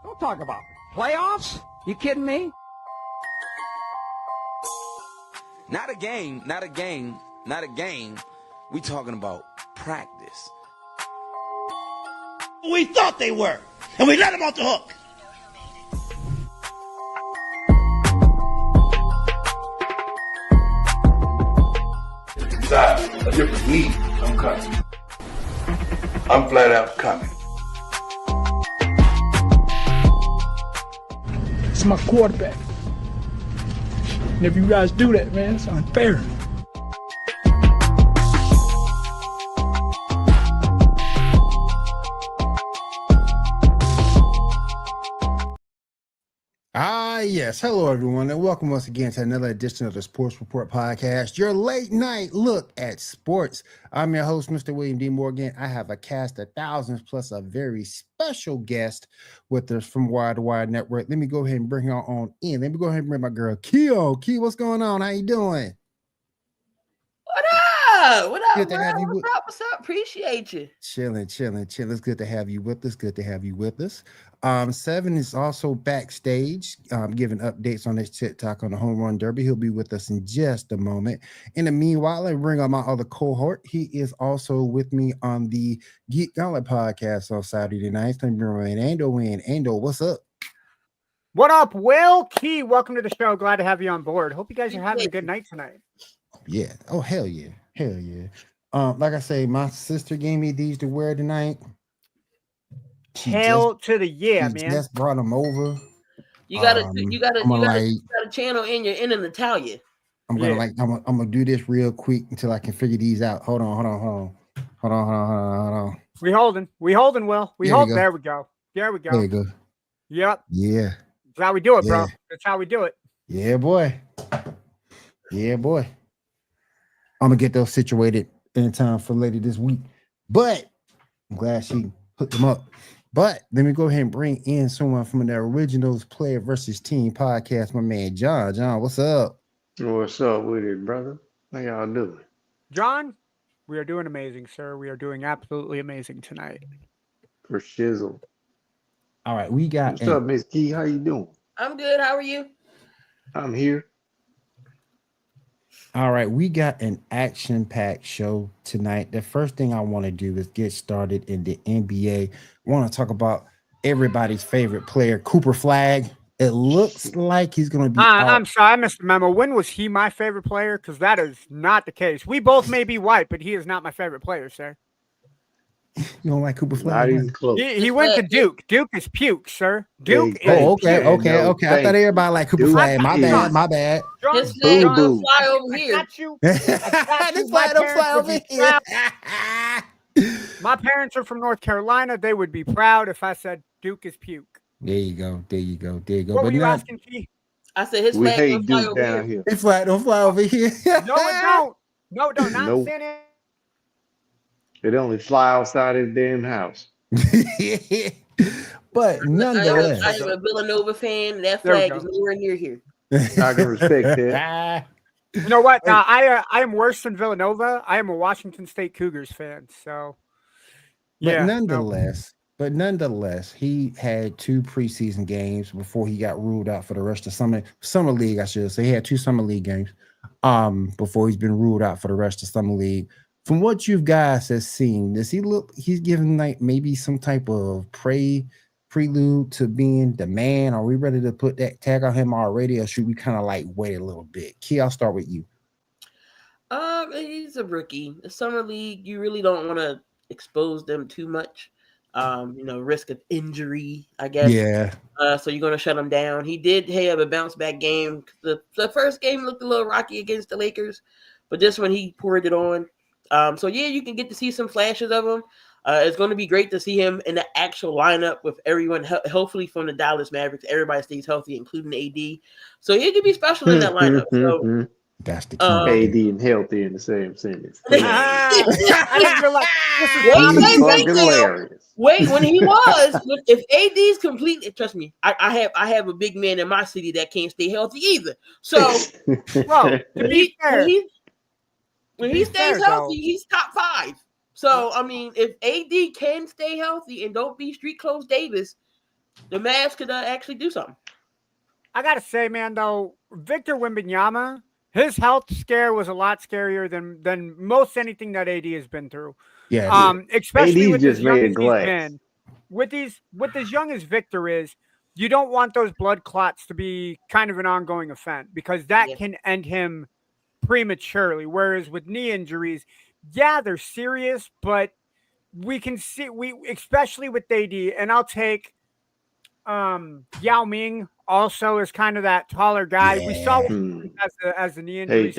Don't talk about playoffs. You kidding me? Not a game, not a game, not a game. We talking about practice. We thought they were, and we let them off the hook. Decide a different league, I'm coming. I'm flat out coming. It's my quarterback. And if you guys do that, man, it's unfair. Yes. Hello, everyone, and welcome once again to another edition of the Sports Report Podcast, your late night look at sports. I'm your host, Mr. William D. Morgan. I have a cast of thousands plus a very special guest with us from Wire to Wire Network. Let me go ahead and bring her on in. Let me go ahead and bring my girl, Keo. Keo, what's going on? How you doing? What up? What up? Good to have you. What's up? Appreciate you. Chilling. It's good to have you with us. Seven is also backstage, giving updates on his TikTok on the Home Run Derby. He'll be with us in just a moment. In the meanwhile, I bring on my other cohort. He is also with me on the Geek Gauntlet podcast on Saturday nights. Let me bring Ando in. Ando, what's up? What up, Will? Key, welcome to the show. Glad to have you on board. Hope you guys are having a good night tonight. Yeah. Oh, hell yeah. Like I say, my sister gave me these to wear tonight. Hell to the yeah, man. Just brought them over. You got a channel in Natalia. I'm gonna do this real quick until I can figure these out. Hold on. We holding, Will. We hold. There we go. There you go. Yep. Yeah. That's how we do it, bro. That's how we do it. Yeah, boy. I'm gonna get those situated in time for later this week. But I'm glad she put them up. But let me go ahead and bring in someone from the Originals Player versus Team podcast, my man John. John, what's up? What's up with it, brother? How y'all doing? John, we are doing amazing, sir. We are doing absolutely amazing tonight. For shizzle. All right, we got. What's up, Miss Key? How you doing? I'm good. How are you? I'm here. All right, we got an action-packed show tonight. The first thing I want to do is get started in the NBA. I want to talk about everybody's favorite player, Cooper Flagg. It looks like he's going to be I'm sorry, I missed the memo. When was he my favorite player? Because that is not the case. We both may be white, but he is not my favorite player, sir. You don't like Cooper Flagg? Not even close. He went to Duke. Duke is puke, sir. Duke is okay. I thought everybody liked Cooper Flagg. My bad. His flag don't fly over here. This flag don't fly over here. My parents are from North Carolina. They would be proud if I said Duke is puke. There you go. What were you asking, T? I said his flag don't fly over here. His flag don't fly over here. No, it don't. No, it don't. Not saying it. It only fly outside his damn house. But nonetheless, I am a Villanova fan. That flag is nowhere near here. I can respect that. You know what? I am worse than Villanova. I am a Washington State Cougars fan. So, yeah. But nonetheless, he had 2 preseason games before he got ruled out for the rest of summer league. I should say he had 2 summer league games before he's been ruled out for the rest of summer league. From what you guys have seen, does he look? He's giving like maybe some type of prelude to being the man. Are we ready to put that tag on him already, or should we kind of like wait a little bit? Key, I'll start with you. He's a rookie. The summer league, you really don't want to expose them too much. Risk of injury, I guess. Yeah. So you're gonna shut him down. He did have a bounce back game. The first game looked a little rocky against the Lakers, but this one he poured it on. So yeah, you can get to see some flashes of him. It's going to be great to see him in the actual lineup with everyone, hopefully from the Dallas Mavericks. Everybody stays healthy, including AD. So he could be special in that lineup. So that's the key. AD and healthy in the same sentence. I didn't realize this is hilarious. Wait, when he was, if AD's completely, trust me, I have a big man in my city that can't stay healthy either. So, well, to be fair, when he stays healthy, he's top 5. So, I mean, if AD can stay healthy and don't be street clothes Davis, the Mavs could actually do something. I gotta say, man, though, Victor Wembanyama, his health scare was a lot scarier than most anything that AD has been through. Yeah, especially AD with just as young made as glass. he's been. With as young as Victor is, you don't want those blood clots to be kind of an ongoing offense because that can end him prematurely. Whereas with knee injuries, yeah, they're serious, but we can see especially with AD, and I'll take Yao Ming also is kind of that taller guy. Yeah. We saw as the knee injury.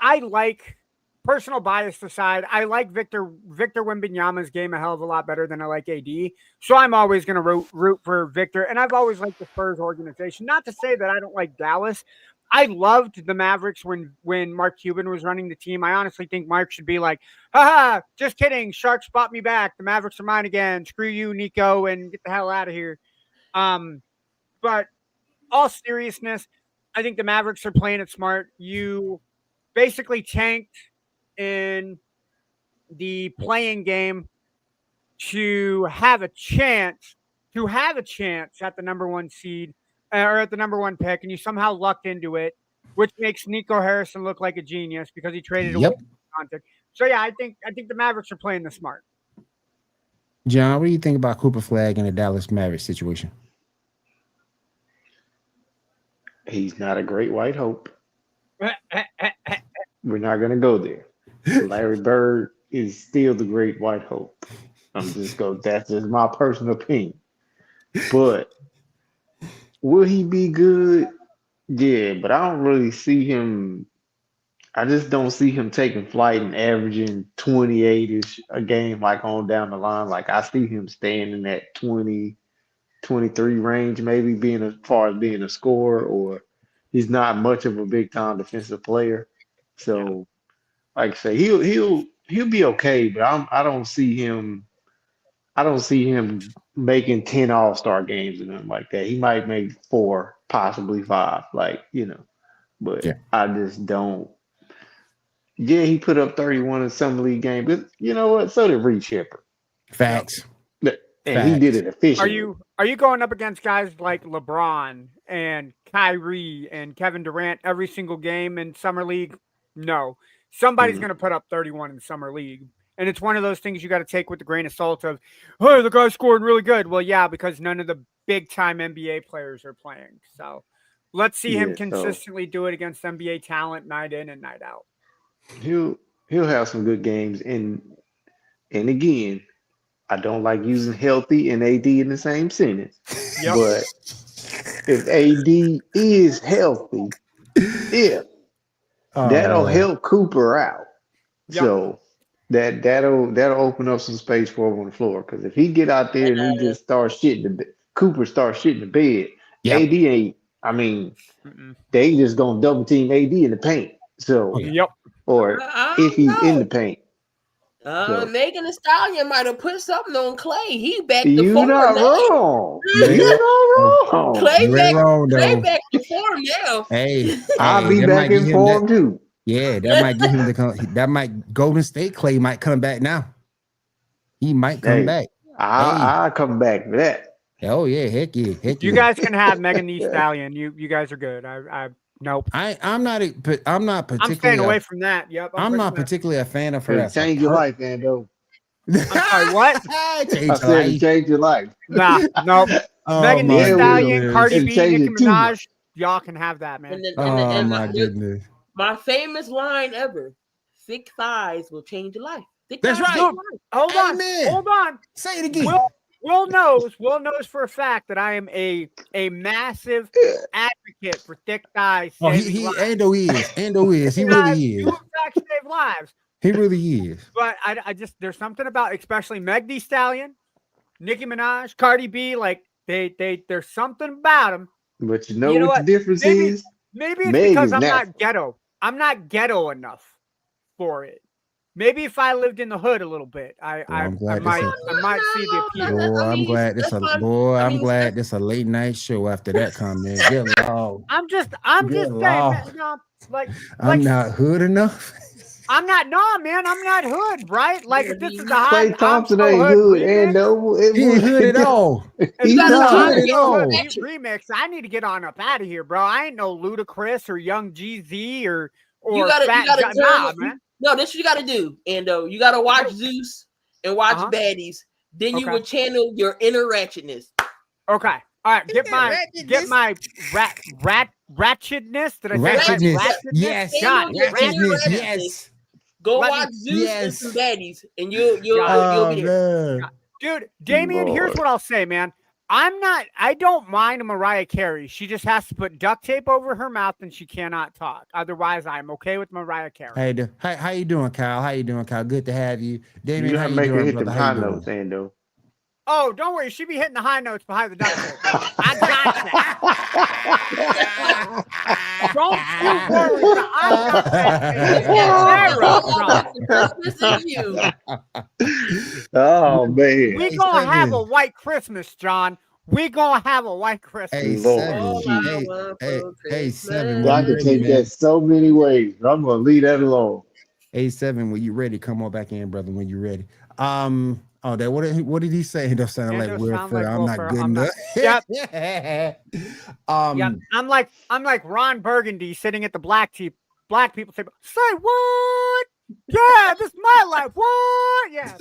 I like, personal bias aside, I like Victor Wembanyama's game a hell of a lot better than I like AD. So I'm always going to root for Victor, and I've always liked the Spurs organization. Not to say that I don't like Dallas. I loved the Mavericks when Mark Cuban was running the team. I honestly think Mark should be like, haha, just kidding. Sharks bought me back. The Mavericks are mine again. Screw you, Nico, and get the hell out of here. But all seriousness, I think the Mavericks are playing it smart. You basically tanked in the playing game to have a chance at the number 1 seed. Or at the number 1 pick, and you somehow lucked into it, which makes Nico Harrison look like a genius because he traded away content. So yeah, I think the Mavericks are playing the smart. John, what do you think about Cooper Flag in the Dallas Mavericks situation? He's not a great white hope. We're not going to go there. Larry Bird is still the great white hope. That's just my personal opinion. But will he be good? Yeah, but I don't really see him. I just don't see him taking flight and averaging 28-ish a game like on down the line. Like I see him staying in that 20, 23 range, maybe being as far as being a scorer, or he's not much of a big time defensive player. So, like I say, he'll be okay, but I don't see him. I don't see him making 10 All-Star games or nothing like that. He might make 4, possibly 5, but I just don't. Yeah, he put up 31 in summer league game, but you know what? So did Reed Shepherd. Facts. And he did it efficiently. Are you going up against guys like LeBron and Kyrie and Kevin Durant every single game in summer league? No. Somebody's going to put up 31 in summer league. And it's one of those things you got to take with a grain of salt of, hey, the guy's scoring really good. Well, yeah, because none of the big-time NBA players are playing. So let's see him consistently do it against NBA talent night in and night out. He'll have some good games. And again, I don't like using healthy and AD in the same sentence. Yep. But if AD is healthy, that'll help Cooper out. Yep. So that'll open up some space for him on the floor. Because if he get out there and he just starts shitting Cooper starts shitting the bed, AD ain't. I mean, they just gonna double team AD in the paint. So or if he's in the paint. Megan Thee Stallion might have put something on Clay. He back to You're form not now. wrong. You're not wrong. Clay back to form now. Hey, I'll be back in form too. Yeah, that might give him that might Golden State Clay might come back now. He might come back. I'll come back for that. Oh yeah, heck yeah. You guys can have Megan Thee Stallion. You guys are good. Nope. I'm not particularly. I'm staying away from that. Yep. I'm not particularly a fan of her. Change your life, Ando. I'm sorry, what? Change your life. Nah, nope. Megan Thee Stallion, Cardi B, Nicki Minaj. y'all can have that, man. Oh my goodness. My famous line ever: "Thick thighs will change your life." That's right. Hold on. Amen. Hold on. Say it again. Will knows for a fact that I am a massive advocate for thick thighs. Oh, Ando is. He really is. Do in fact save lives. He really is. But I just there's something about especially Meg Thee Stallion, Nicki Minaj, Cardi B, like there's something about them. But you know what the difference is? Maybe it's because I'm not ghetto. I'm not ghetto enough for it. Maybe if I lived in the hood a little bit, I might see the appeal. Boy, I'm glad this a late night show after that comment. Good Lord. I'm just saying, man, I'm not hood enough. I'm not hood, right? Like if this is the high Klay Thompson ain't hood, and he ain't hood at all. He's not hood at all. Remix. I need to get on up out of here, bro. I ain't no Ludacris or Young GZ or you gotta man. No, this you gotta do, Ando. You gotta watch Zeus and watch Baddies. Then you will channel your inner ratchetness. Okay. All right. Get my ratchetness. Did I say ratchetness? Yes. God, ratchetness. Yes. Go watch Zeus and some Baddies, and you'll be there. Dude, Damien, here's what I'll say, man. I don't mind Mariah Carey. She just has to put duct tape over her mouth and she cannot talk. Otherwise, I'm okay with Mariah Carey. Hey, how you doing, Kyle? How you doing, Kyle? Good to have you. Damien, how you make doing, her hit brother? the high notes, Ando. Oh, don't worry. She be hitting the high notes behind the duct tape. I got that. Don't you worry. I got that. Oh, man. We gonna have a white Christmas, John. We gonna have a white Christmas. Hey, Seven. I can take that so many ways. But I'm gonna leave that alone. Hey, Seven, when you ready, come on back in, brother. When you ready. Oh, that what did he say? He don't sound like Will Ferrell. I'm not good enough. Yep. I'm like Ron Burgundy sitting at the black people table. Say what? Yeah, this is my life. What? Yeah.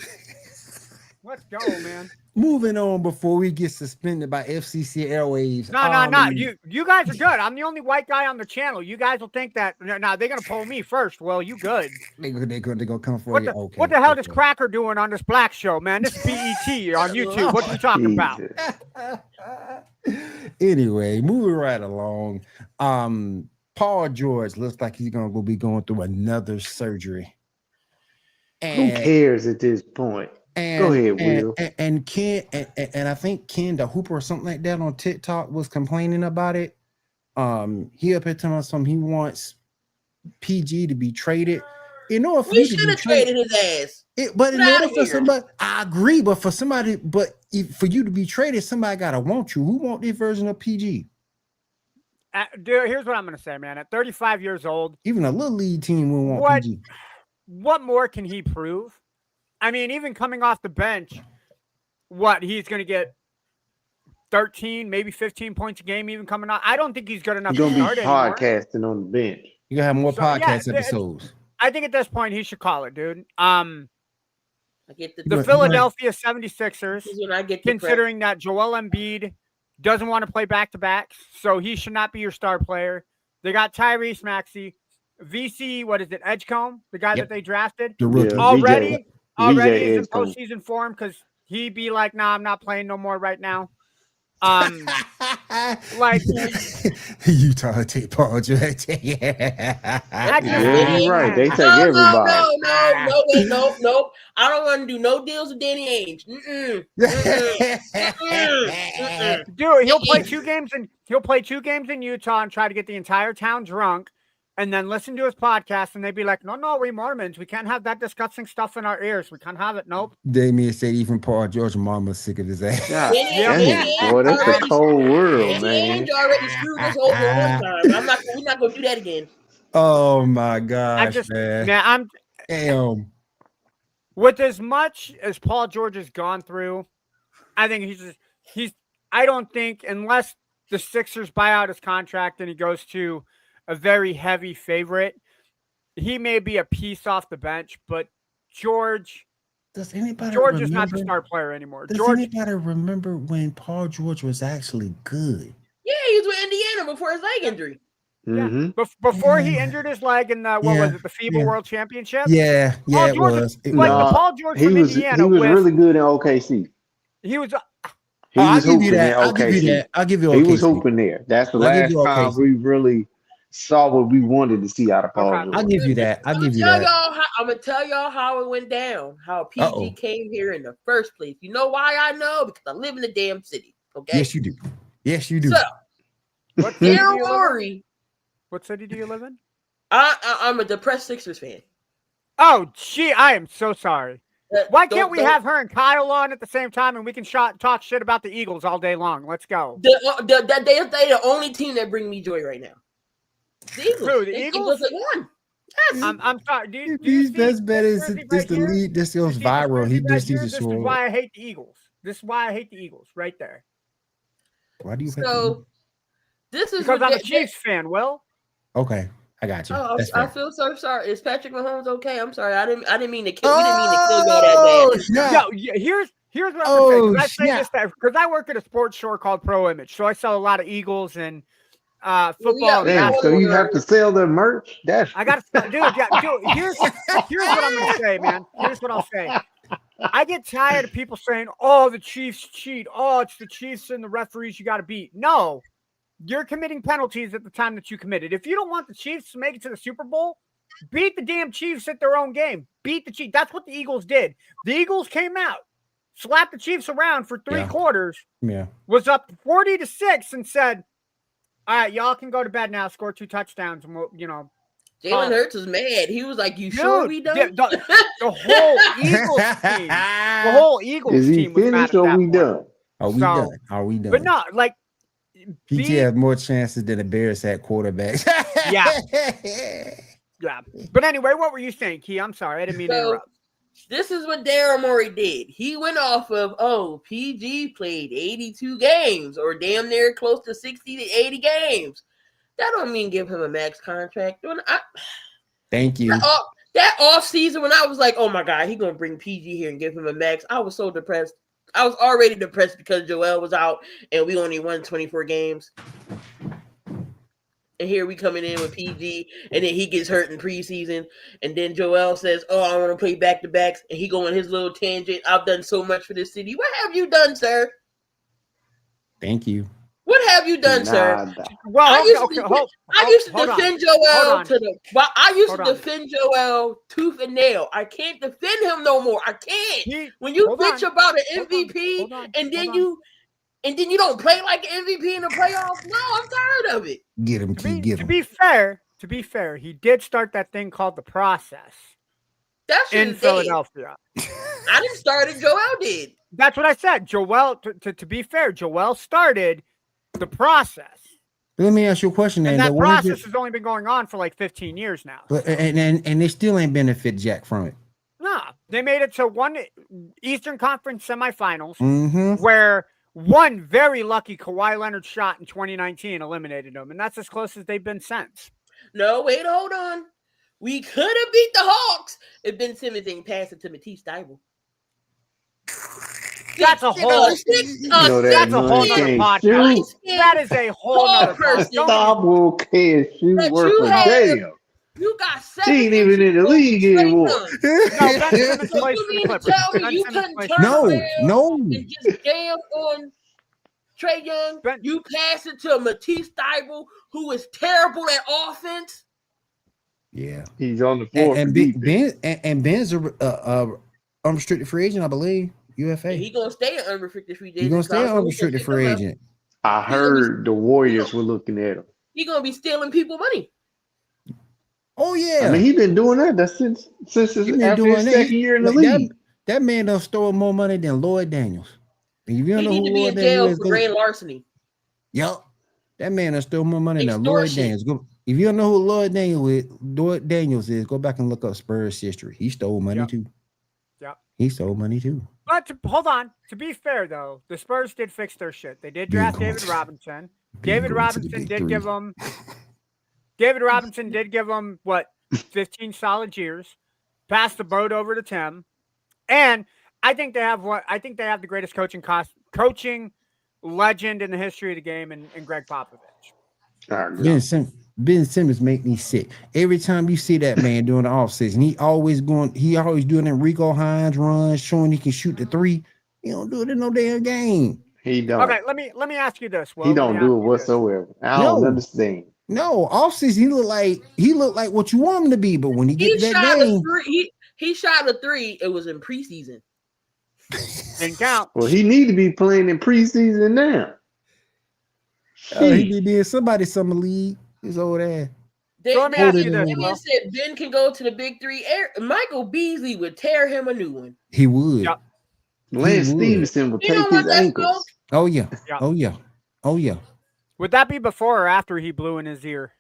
Let's go, man. Moving on before we get suspended by FCC Airwaves. No. You guys are good. I'm the only white guy on the channel. You guys will think that. No, they're gonna pull me first. Well, you good? They're gonna come for you. Okay. What the hell is Cracker doing on this black show, man? This is BET on YouTube. What are you talking about? Anyway, moving right along. Paul George looks like he's gonna be going through another surgery. Who cares at this point? Go ahead, Will. And Ken and I think Ken the Hooper or something like that on TikTok was complaining about it. He up here telling us something. He wants PG to be traded. You know, if we should have traded his ass. But in order for somebody, I agree. But for you to be traded, somebody gotta want you. Who want this version of PG? Dude, here's what I'm gonna say, man. At 35 years old, even a little league team will want PG. What more can he prove? I mean, even coming off the bench, he's going to get 13, maybe 15 points a game, even coming out. I don't think he's good enough to start anymore. Podcasting on the bench. You got to have more podcast episodes. I think at this point he should call it, dude. The Philadelphia 76ers, considering that Joel Embiid doesn't want to play back-to-backs, so he should not be your star player. They got Tyrese Maxey, VC, Edgecombe, the guy that they drafted. Already is in postseason form because he'd be like, nah, I'm not playing no more right now. Like Utah take Paul George. Yeah, right. They take everybody. No. I don't want to do no deals with Danny Ainge. Dude, he'll play 2 games in Utah and try to get the entire town drunk. And then listen to his podcast, and they'd be like, no, we Mormons. We can't have that disgusting stuff in our ears. We can't have it. Nope. Damien said even Paul George mama's sick of his ass. Boy, that's a cold world, man. Danny already screwed us over one time. We're not going to do that again. Oh, my gosh, man. Damn. With as much as Paul George has gone through, I think I don't think, unless the Sixers buy out his contract and he goes to a very heavy favorite, he may be a piece off the bench, but George is not the star player anymore. Does anybody remember when Paul George was actually good? Yeah, he was with Indiana before his leg injury. Mm-hmm. Before he injured his leg in the what was it, the FIBA World Championship? Yeah, Paul it George, was. It like was. the Paul George he from was Indiana. he was with, really good in OKC. He was. He I'll was give you hooping that. in I'll give you OKC. that. I'll give you He was OKC. hooping there. That's the I'll give last you time OKC. we really saw what we wanted to see out of Paul Okay. George. I'll give you that. I'll give you tell that. y'all I'm gonna tell y'all how it went down. How PG Uh-oh. came here in the first place. You know why I know? Because I live in the damn city. Okay. Yes, you do. Yes, you do. So, What city do Daryl you live in? Morey. What city do you live in? I'm a depressed Sixers fan. Oh, gee, I am so sorry. Why can't we have her and Kyle on at the same time and we can talk shit about the Eagles all day long? Let's go. They're the only team that bring me joy right now. The Eagles. Who, the Eagles? They won. Yes. I'm sorry. Do you see That's better. this jersey This right the here? lead. This goes You see this viral. jersey He right just here? needs to This is show. why I hate the Eagles. This is why I hate the Eagles right there. Why do you? So this is Because what I'm a Chiefs fan, Will. Okay, I got you. Oh, That's I fair. feel so sorry. Is Patrick Mahomes okay? I'm sorry. I didn't mean to kill. We didn't mean to kill y'all that bad. Yo, here's what I'm saying. Because I say this because I work at a sports store called Pro Image, so I sell a lot of Eagles and football. And Damn, so you have to sell their merch? That's I got to, dude. Yeah, dude. Here's what I'm gonna say, man. Here's what I'll say. I get tired of people saying, "Oh, the Chiefs cheat. Oh, it's the Chiefs and the referees you got to beat." No, you're committing penalties at the time that you committed. If you don't want the Chiefs to make it to the Super Bowl, beat the damn Chiefs at their own game. Beat the Chiefs. That's what the Eagles did. The Eagles came out, slapped the Chiefs around for three quarters. Yeah, was up 40-6 and said, "All right, y'all can go to bed now. Score 2 touchdowns, and we'll, Jalen Hurts was mad. He was like, "You Dude, sure we done?" The whole Eagles team was mad at or that we point. done? Are we done? Are we done? But no, like PG has more chances than the Bears at quarterbacks. yeah. But anyway, what were you saying, Key? I'm sorry, I didn't mean to interrupt. This is what Daryl Morey did. He went off of, PG played 82 games or damn near close to 60 to 80 games. That don't mean give him a max contract. Thank you. That off season when I was like, oh my God, he gonna bring PG here and give him a max. I was so depressed. I was already depressed because Joel was out and we only won 24 games. And here we coming in with PG, and then he gets hurt in preseason. And then Joel says, "Oh, I want to play back-to-backs." And he go on his little tangent. I've done so much for this city. What have you done, sir? Thank you. What have you done, sir? Well, I used to defend Joel defend Joel tooth and nail. I can't defend him no more. I can't. When you bitch about an MVP and then you don't play like an MVP in the playoffs, no, I'm tired of it. Get him, Key. Get him. To be fair, he did start that thing called the process. That's in Philadelphia. I didn't start it. Joel did. That's what I said. Joel, to be fair, Joel started the process. Let me ask you a question. And then. that process has only been going on for like 15 years now. But and they still ain't benefit Jack from it. Nah, they made it to one Eastern Conference semifinals Mm-hmm. where one very lucky Kawhi Leonard shot in 2019 eliminated them, and that's as close as they've been since. No, wait, hold on. We could have beat the Hawks if Ben Simmons didn't pass it to Matisse Thybulle. That's a whole. That's a whole nother podcast. That is a whole nother podcast. Thybulle can't shoot worth a damn. You got 7. He ain't even in the league anymore. No. And just jam on Trae Young. You pass it to Matisse Thybulle, who is terrible at offense. Yeah, he's on the floor. And Ben's a unrestricted free agent, I believe. UFA. And he gonna stay an unrestricted free agent. He's gonna stay an unrestricted free agent. I heard the Warriors were looking at him. He gonna be stealing people money. Oh yeah, I mean he's been doing that. That's since his second year in the league. That man done stole more money than Lloyd Daniels. If you don't know need who to be Lloyd in jail Daniels for grand larceny. Yup, that man done stole more money than Lloyd Daniels. If you don't know who Lloyd Daniels is, go back and look up Spurs history. He stole money too. Yep, he stole money too. But hold on. To be fair, though, the Spurs did fix their shit. They did draft David Robinson. David Robinson did give them what 15 solid years. Passed the boat over to Tim, and I think they have the greatest coaching legend in the history of the game, and Greg Popovich. Ben Simmons make me sick. Every time you see that man doing the offseason, he always doing Enrico Hines runs, showing he can shoot the three. He don't do it in no damn game. He don't. Okay, let me ask you this. Will. He don't do it whatsoever. I don't understand. No, offseason he looked like what you want him to be, but when he gets that game, he shot a 3. It was in preseason. Didn't count. Well, he need to be playing in preseason now. He be being somebody summer league. His old ass. So let me ask you this. Damian said Ben can go to the big 3. Michael Beasley would tear him a new one. He would. Yep. Lance Stevenson would take his ankles. Oh yeah. Yep. Oh yeah. Oh yeah. Would that be before or after he blew in his ear?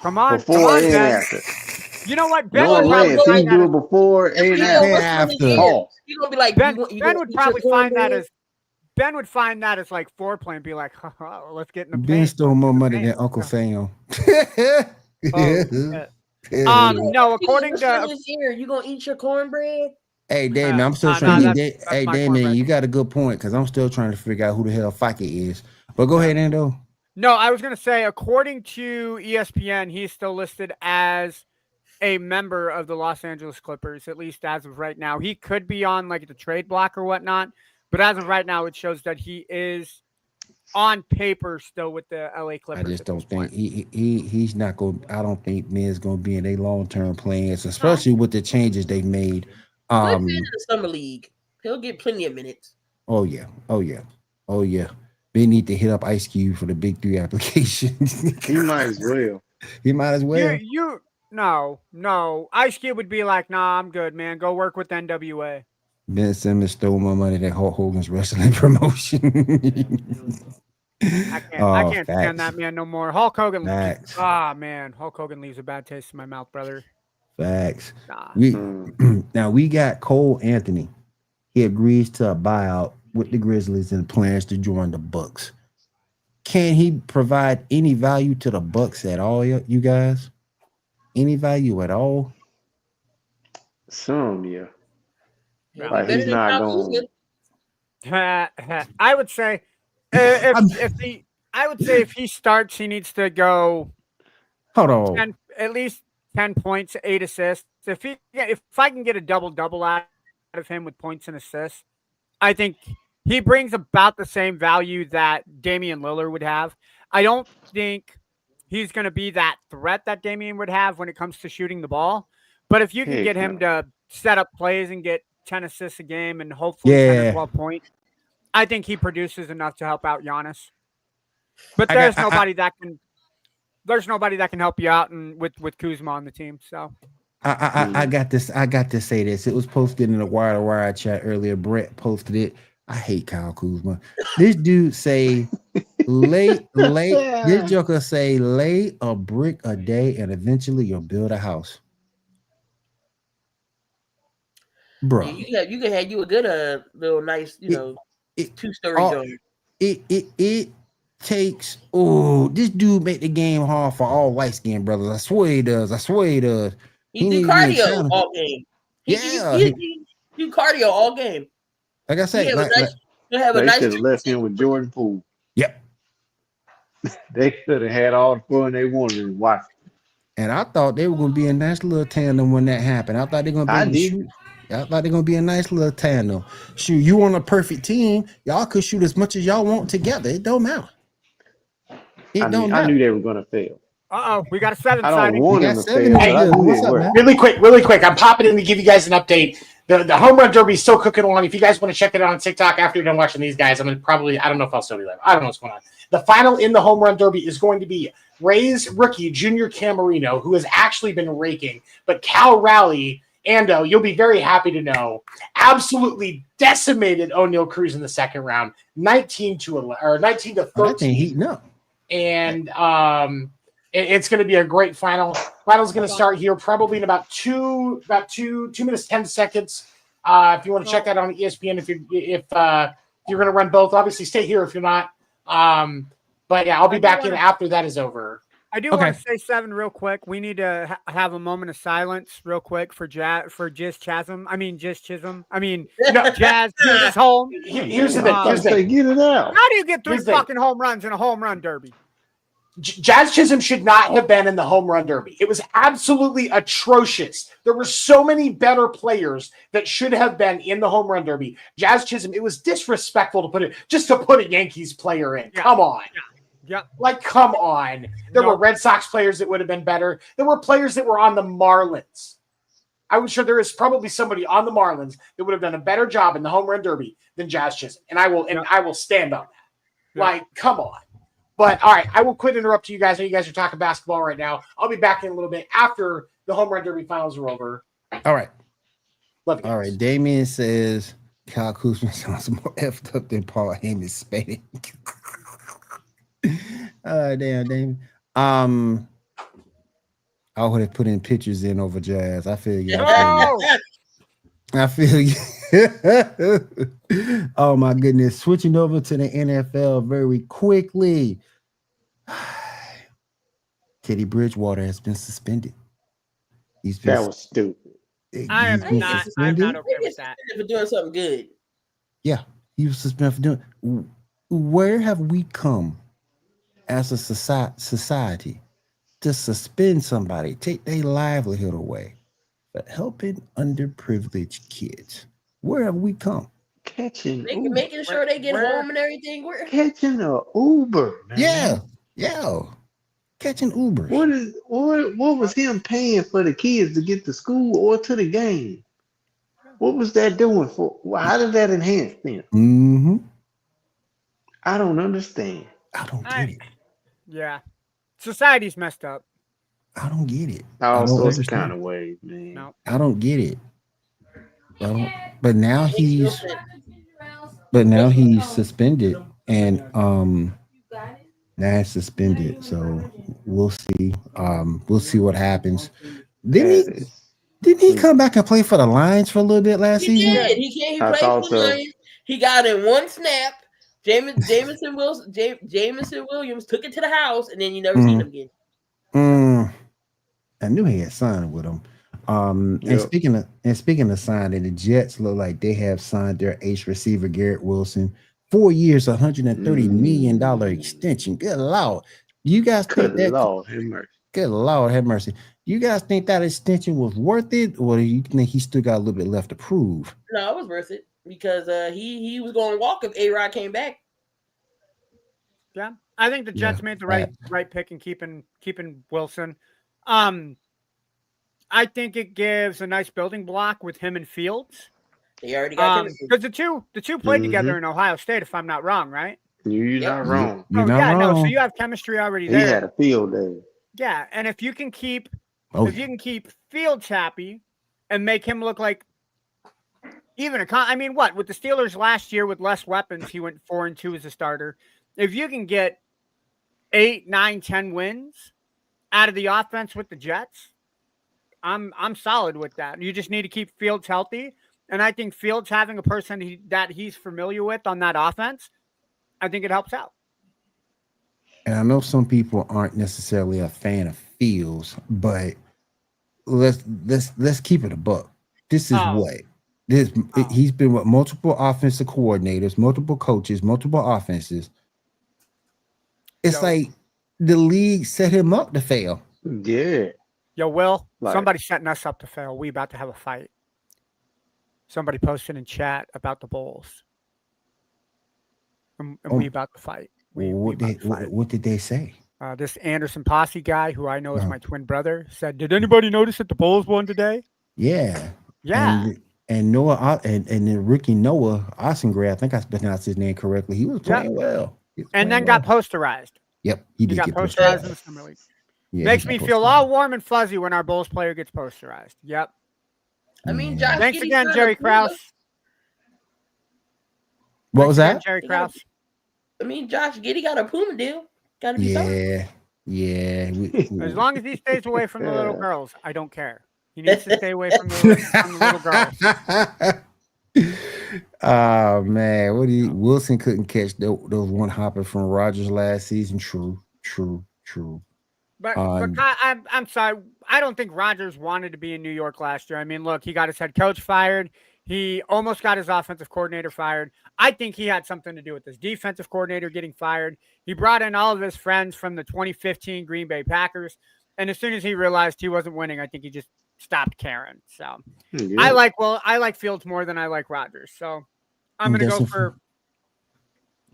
Come on, Before and Ben. after. You know what? Ben No, would probably Lance, he find do that it before and after. He's gonna be like Ben you would probably find that as Ben would find that as like foreplay and be like, let's get in the Ben paint. stole more money than Uncle Sam. No, according to his ear, you gonna eat your cornbread? Hey Damon, I'm still trying to get hey Damon, you got a good point because I'm still trying to figure out who the hell Fike is. But go ahead, Ando. No, I was gonna say, according to ESPN, he's still listed as a member of the Los Angeles Clippers, at least as of right now. He could be on like the trade block or whatnot, but as of right now, it shows that he is on paper still with the LA Clippers. I just don't think he's not going. I don't think Men's going to be in a long-term plans, especially with the changes they've made. In the summer league, he'll get plenty of minutes. Oh yeah. They need to hit up Ice Cube for the Big 3 application. He might as well. He might as well. No. Ice Cube would be like, nah, I'm good, man. Go work with NWA. Ben Simmons stole my money that Hulk Hogan's wrestling promotion. I can't stand that man no more. Hulk Hogan. Hulk Hogan leaves a bad taste in my mouth, brother. Facts. Nah. Now we got Cole Anthony. He agrees to a buyout with the Grizzlies and plans to join the Bucks. Can he provide any value to the Bucks at all, you guys? Any value at all? Some, yeah. Like he's not going. I would say if he starts, he needs to go. Hold on. At least 10 points, 8 assists. If I can get a double out of him with points and assists, I think he brings about the same value that Damian Lillard would have. I don't think he's going to be that threat that Damian would have when it comes to shooting the ball. But if you can get him to set up plays and get 10 assists a game and hopefully 10 or 12 points, I think he produces enough to help out Giannis. But there's nobody that can help you out with Kuzma on the team. So I got this. I got to say this. It was posted in the wire to wire chat earlier. Brett posted it. I hate Kyle Kuzma. This dude say lay. This joker say lay a brick a day and eventually you'll build a house. Bro, you can have you a good little nice, 2-story joint. It takes this dude make the game hard for all light skinned brothers. I swear he does. He do cardio all game. He do cardio all game. Like I said, they could have left him with Jordan Poole. Yep. They could have had all the fun they wanted to watch. And I thought they were going to be a nice little tandem when that happened. I thought they were going to be a nice little tandem. Shoot, you on a perfect team, y'all could shoot as much as y'all want together. It don't matter. I knew they were going to fail. We got a 7 I side. don't want them to fail. Hey, really quick. I'm popping in to give you guys an update. The home run derby is still cooking along. If you guys want to check it out on TikTok after you're done watching these guys, I'm going to probably, I don't know if I'll still be live. I don't know what's going on. The final in the home run derby is going to be Rays rookie Junior Camarino, who has actually been raking, but Cal Raleigh, Ando, you'll be very happy to know, absolutely decimated O'Neal Cruz in the second round, 19 to 13. Heating up. And it's going to be a great final. Final's going to start here probably in about 2 minutes 10 seconds. If you want to check that on ESPN, if you're going to run both, obviously stay here if you're not. But yeah, I'll be back in after that is over. I do Okay. want to say 7 real quick. We need to have a moment of silence real quick for Jizz Chisholm. I mean, Jizz Chisholm. I mean, No, Jazz Chisholm. here's the thing. I Here's the say, thing. get it out. How do you get 3 Here's the thing. fucking home runs in a home run derby? Jazz Chisholm should not have been in the home run derby. It was absolutely atrocious. There were so many better players that should have been in the home run derby. Jazz Chisholm, it was disrespectful to put a Yankees player in. Yeah. Come on. Yeah. Like, come on. There were Red Sox players that would have been better. There were players that were on the Marlins. I was sure there is probably somebody on the Marlins that would have done a better job in the home run derby than Jazz Chisholm. And I will stand on that. Like, come on. But all right, I will quit interrupting you guys. I know you guys are talking basketball right now. I'll be back in a little bit after the home run derby finals are over. All right. Love you. All right. Damien says Kyle Kuzma sounds more effed up than Paul Heyman's Spanish. Damn, Damien. I would have put in pictures in over Jazz. I feel you. I feel you. Oh my goodness. Switching over to the NFL very quickly. Teddy Bridgewater has been suspended. That was stupid. I'm not okay with that. For doing something good. Yeah, he was suspended for doing. Where have we come as a society to suspend somebody, take their livelihood away, for helping underprivileged kids? Where have we come? Making sure they get home and everything. Catching a Uber. Man. Yeah. Catching Uber. What was him paying for the kids to get to school or to the game? What was that doing for? How did that enhance them? Mm-hmm. I don't understand. I don't get it. Yeah. Society's messed up. I don't get it. All sorts of kind of ways, man. No. I don't get it. But now he's suspended, and now he's suspended. So we'll see. We'll see what happens. Didn't he come back and play for the Lions for a little bit last season? He played for the Lions. He got in one snap. Jameson Williams took it to the house, and then you never seen him again. I knew he had signed with him. And speaking of signing, the Jets look like they have signed their ace receiver Garrett Wilson, 4 years, $130 million extension. Good Lord, you guys think that? Good Lord, have mercy. You guys think that extension was worth it, or do you think he still got a little bit left to prove? No, it was worth it because he was going to walk if A-Rod came back. Yeah, I think the Jets made the right pick in keeping Wilson. I think it gives a nice building block with him and Fields. They already got because the two played together in Ohio State, if I'm not wrong, right? You're not wrong. You're not wrong. No, so you have chemistry already there. He had a field day. Yeah, and if you can keep Fields happy and make him look like even with the Steelers last year with less weapons, he went 4-2 as a starter. If you can get 8, 9, 10 wins out of the offense with the Jets, I'm solid with that. You just need to keep Fields healthy, and I think Fields having a person that he's familiar with on that offense, I think it helps out. And I know some people aren't necessarily a fan of Fields, but let's keep it a buck. This is he's been with multiple offensive coordinators, multiple coaches, multiple offenses. It's like the league set him up to fail. Yeah. Yo, Will, somebody's setting us up to fail. We about to have a fight. Somebody posted in chat about the Bulls. And we about to fight. What did they say? This Anderson Posse guy, who I know is my twin brother, said, "Did anybody notice that the Bulls won today?" Yeah. Yeah. And Noah and then rookie Noah Osengray, I think I pronounced his name correctly. He was playing well. And then got posterized. Yep, he did got get posterized in the summer league. Yeah, makes me feel all warm and fuzzy when our Bulls player gets posterized. Yep. I mean, Josh thanks again, Jerry Krause. What was that? Jerry Krause. I mean, Josh Giddey got a Puma deal. Got to be something. Yeah. As long as he stays away from the little girls, I don't care. He needs to stay away from the little girls. Oh man, Wilson couldn't catch those one hopper from Rodgers last season. True. But Um, I'm sorry. I don't think Rodgers wanted to be in New York last year. I mean, look, he got his head coach fired. He almost got his offensive coordinator fired. I think he had something to do with this defensive coordinator getting fired. He brought in all of his friends from the 2015 Green Bay Packers. And as soon as he realized he wasn't winning, I think he just stopped caring. So Yeah. I like Fields more than I like Rodgers. So I'm going to go for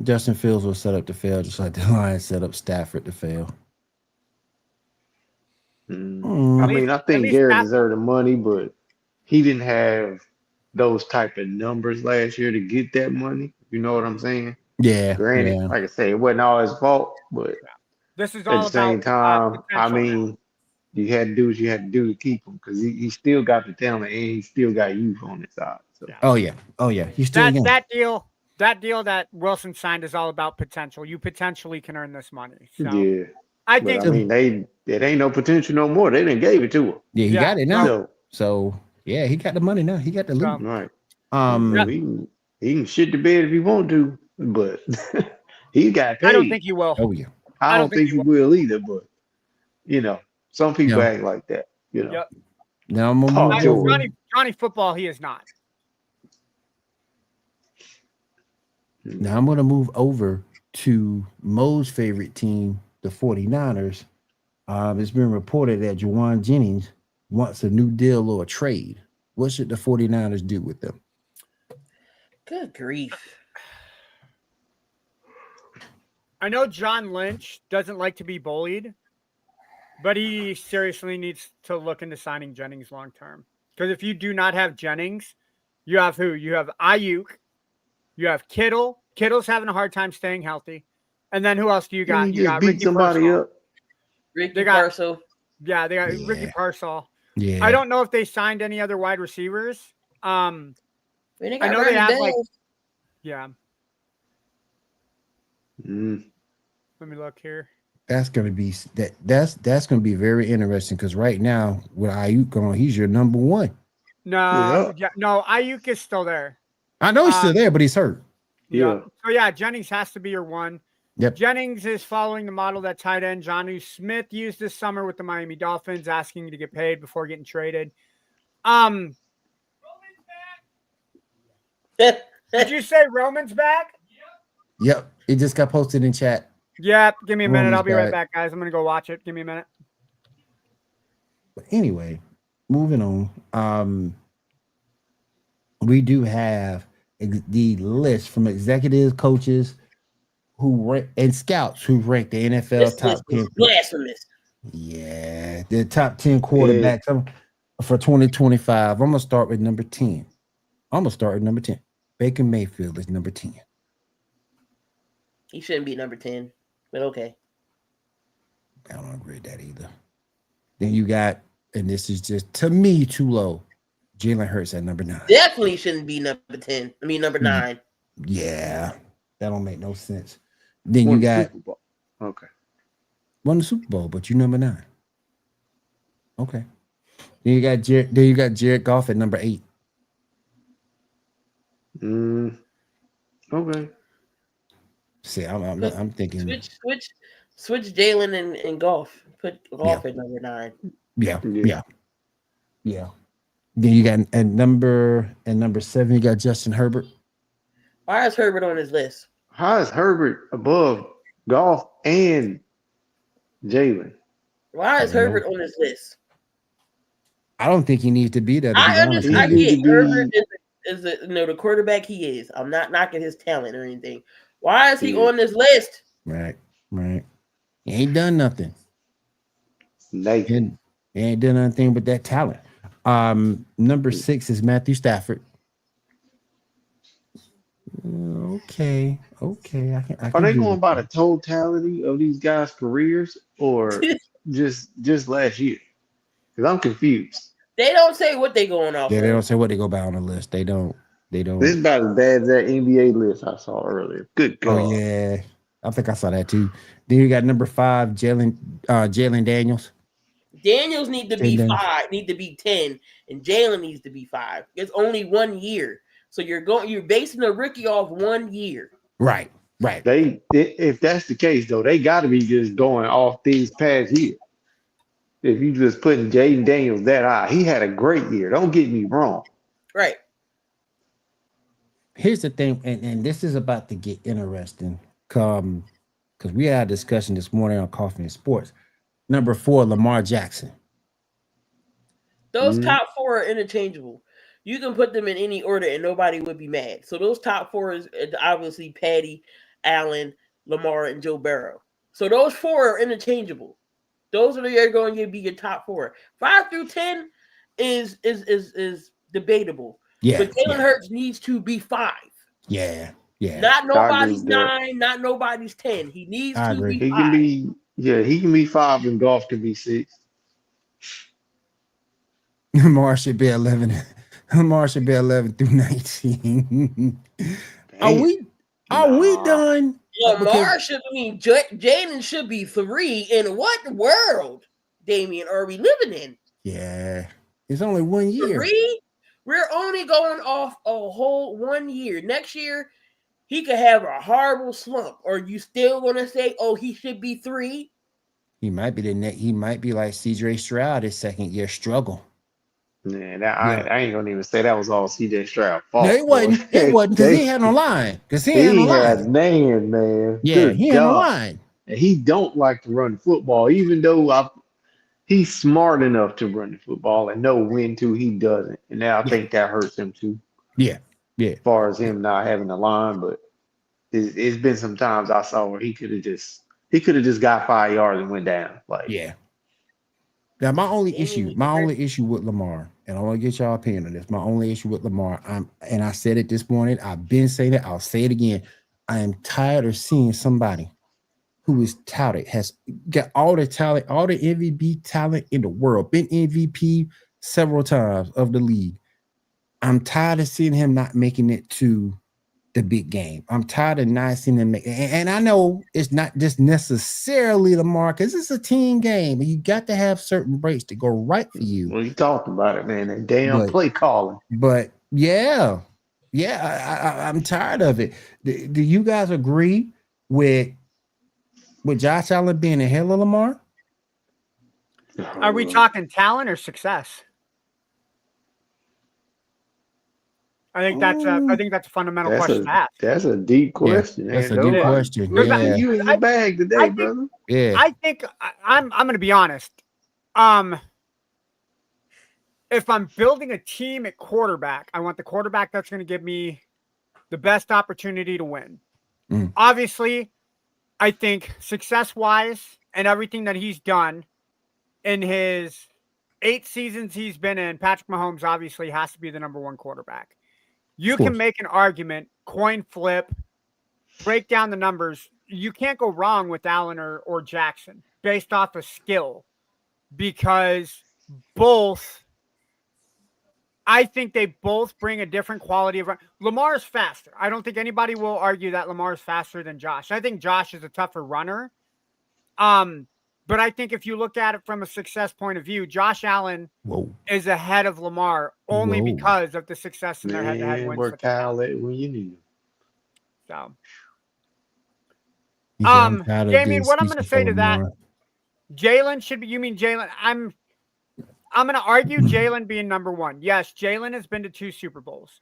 Justin Fields was set up to fail, just like the Lions set up Stafford to fail. I mean, I think Garrett deserved the money, but he didn't have those type of numbers last year to get that money. You know what I'm saying? Yeah. Granted, Yeah. like I say, it wasn't all his fault, but this is at all the same about time, I mean, you had to do what you had to do to keep him because he still got the talent and he still got youth on his side. So. Oh yeah. He's still young. that deal that Wilson signed is all about potential. You potentially can earn this money. So Yeah. I But, think I mean, it ain't no potential no more. They didn't gave it to him. Yeah, he got it now. So yeah, he got the money now. He got the loot. right. Yeah. He can shit the bed if he want to, but he got paid. I don't think he will. Oh yeah. I don't think he will either, but some people act like that. Yep. Now I'm gonna move over. Johnny Football, he is not. Now I'm gonna move over to Mo's favorite team, the 49ers. It's been reported that Juwan Jennings wants a new deal or a trade. What should the 49ers do with them? Good grief. I know John Lynch doesn't like to be bullied, but he seriously needs to look into signing Jennings long term. Because if you do not have Jennings, you have who? You have Ayuk, you have Kittle. Kittle's having a hard time staying healthy. And then who else do you got? You got beat Ricky somebody Pearsall. up. Ricky Pearsall. Yeah, they got Ricky Pearsall. Yeah. I don't know if they signed any other wide receivers. I know they have yeah. Let me look here. That's gonna be that's gonna be very interesting because right now with Ayuk going, he's your number one. No, Ayuk is still there. I know he's still there, but he's hurt. Yeah. So yeah, Jennings has to be your one. Yep. Jennings is following the model that tight end Jonnu Smith used this summer with the Miami Dolphins, asking to get paid before getting traded. Did you say Roman's back? Yep. It just got posted in chat. Yep. Give me a minute. Roman's I'll be right back. back, guys. I'm gonna go watch it. Give me a minute. But anyway, moving on. We do have the list from executives, coaches and scouts who rank the NFL top 10. Blasphemous. Yeah, the top 10 quarterbacks for 2025. I'm gonna start with number 10. Baker Mayfield is number 10. He shouldn't be number 10, but okay. I don't agree with that either. Then you got, and this is just to me too low, Jalen Hurts at number 9. Definitely shouldn't be number 10. I mean number 9. Yeah, that don't make no sense. Then you got won the Super Bowl, but you number 9. Okay. Then you got Jared Goff at number 8. Okay. See, I'm thinking switch Jalen and Goff. Put Goff at number 9. Yeah. Then you got at number 7, you got Justin Herbert. Why is Herbert on his list? How is Herbert above Goff and Jalen? Why is Herbert on this list? I don't think he needs to be there. I understand. I get Herbert is the quarterback he is. I'm not knocking his talent or anything. Why is he on this list? Right. He ain't done nothing. He ain't done anything but that talent. Number 6 is Matthew Stafford. Okay. I can Are they going by the totality of these guys' careers or just last year? Because I'm confused. They don't say what they going off. Yeah, they don't say what they go by on the list. They don't. This is about as bad as that NBA list I saw earlier. Good God. Oh yeah, I think I saw that too. Then you got number 5, Jalen Daniels. Daniels need to be 5, need to be 10, and Jalen needs to be 5. It's only 1 year, so you're basing a rookie off 1 year. Right. If that's the case though, they got to be just going off these past year. if you just putting Jaden Daniels that high. He had a great year. Don't get me wrong. Right. Here's the thing, and this is about to get interesting. Because we had a discussion this morning on Coffee and Sports. Number 4, Lamar Jackson. Those top 4 are interchangeable. You can put them in any order and nobody would be mad. So those top 4 is obviously Patty, Allen, Lamar, and Joe Burrow. So those 4 are interchangeable. Those are going to be your top 4. 5 through 10 is debatable. Yeah. But Jalen Hurts needs to be 5. Yeah. Yeah. Not nobody's 9, not nobody's 10. He needs I to agree. be He 5. can be, he can be 5 and golf can be 6. Lamar should be 11. Lamar should be 11 through 19. Are we done? Lamar should Jaden should be 3. In what world, Damian, are we living in? Yeah. It's only 1 year. 3? We're only going off a whole 1 year. Next year, he could have a horrible slump. Are you still going to say, oh, he should be 3? He might be he might be like CJ Stroud, his second year struggle. Man, I ain't gonna even say that was all CJ Stroud fault. No, it wasn't. It wasn't because he had no line. Because he had no line. Man. Yeah, Good he had no line. And he don't like to run football, even though he's smart enough to run the football and know when to. He doesn't, and now I think that hurts him too. Yeah. As far as him not having the line, but it's been some times I saw where he could have just got 5 yards and went down. Like, yeah. Now, my only issue with Lamar, and I want to get y'all opinion on this. My only issue with Lamar, and I said it this morning. I've been saying it. I'll say it again. I am tired of seeing somebody who is touted, has got all the talent, all the MVP talent in the world, been MVP several times of the league. I'm tired of seeing him not making it to the big game. I'm tired of not seeing him make, and I know it's not just necessarily Lamar, because it's a team game and you got to have certain breaks to go right for you. Well, you talking about it, man. That damn play calling. But I'm tired of it. Do you guys agree with Josh Allen being ahead of Lamar? Are we talking talent or success? I think that's a fundamental question to ask. That's a deep question. Yeah, that's a deep question. Yeah. You in your bag today, brother. Yeah. I think I'm going to be honest. If I'm building a team at quarterback, I want the quarterback that's going to give me the best opportunity to win. Obviously, I think success-wise and everything that he's done in his 8 seasons he's been in, Patrick Mahomes obviously has to be the number 1 quarterback. You can make an argument, coin flip, break down the numbers. You can't go wrong with Allen or Jackson based off of skill, because I think they both bring a different quality of run. Lamar's faster. I don't think anybody will argue that Lamar's faster than Josh. I think Josh is a tougher runner. But I think if you look at it from a success point of view, Josh Allen is ahead of Lamar only because of the success in their head-to-head wins. Where Kyle at when you need him. So, Damien, what I'm going to say to that, Jalen should be. You mean Jalen? I'm going to argue Jalen being number 1. Yes, Jalen has been to 2 Super Bowls,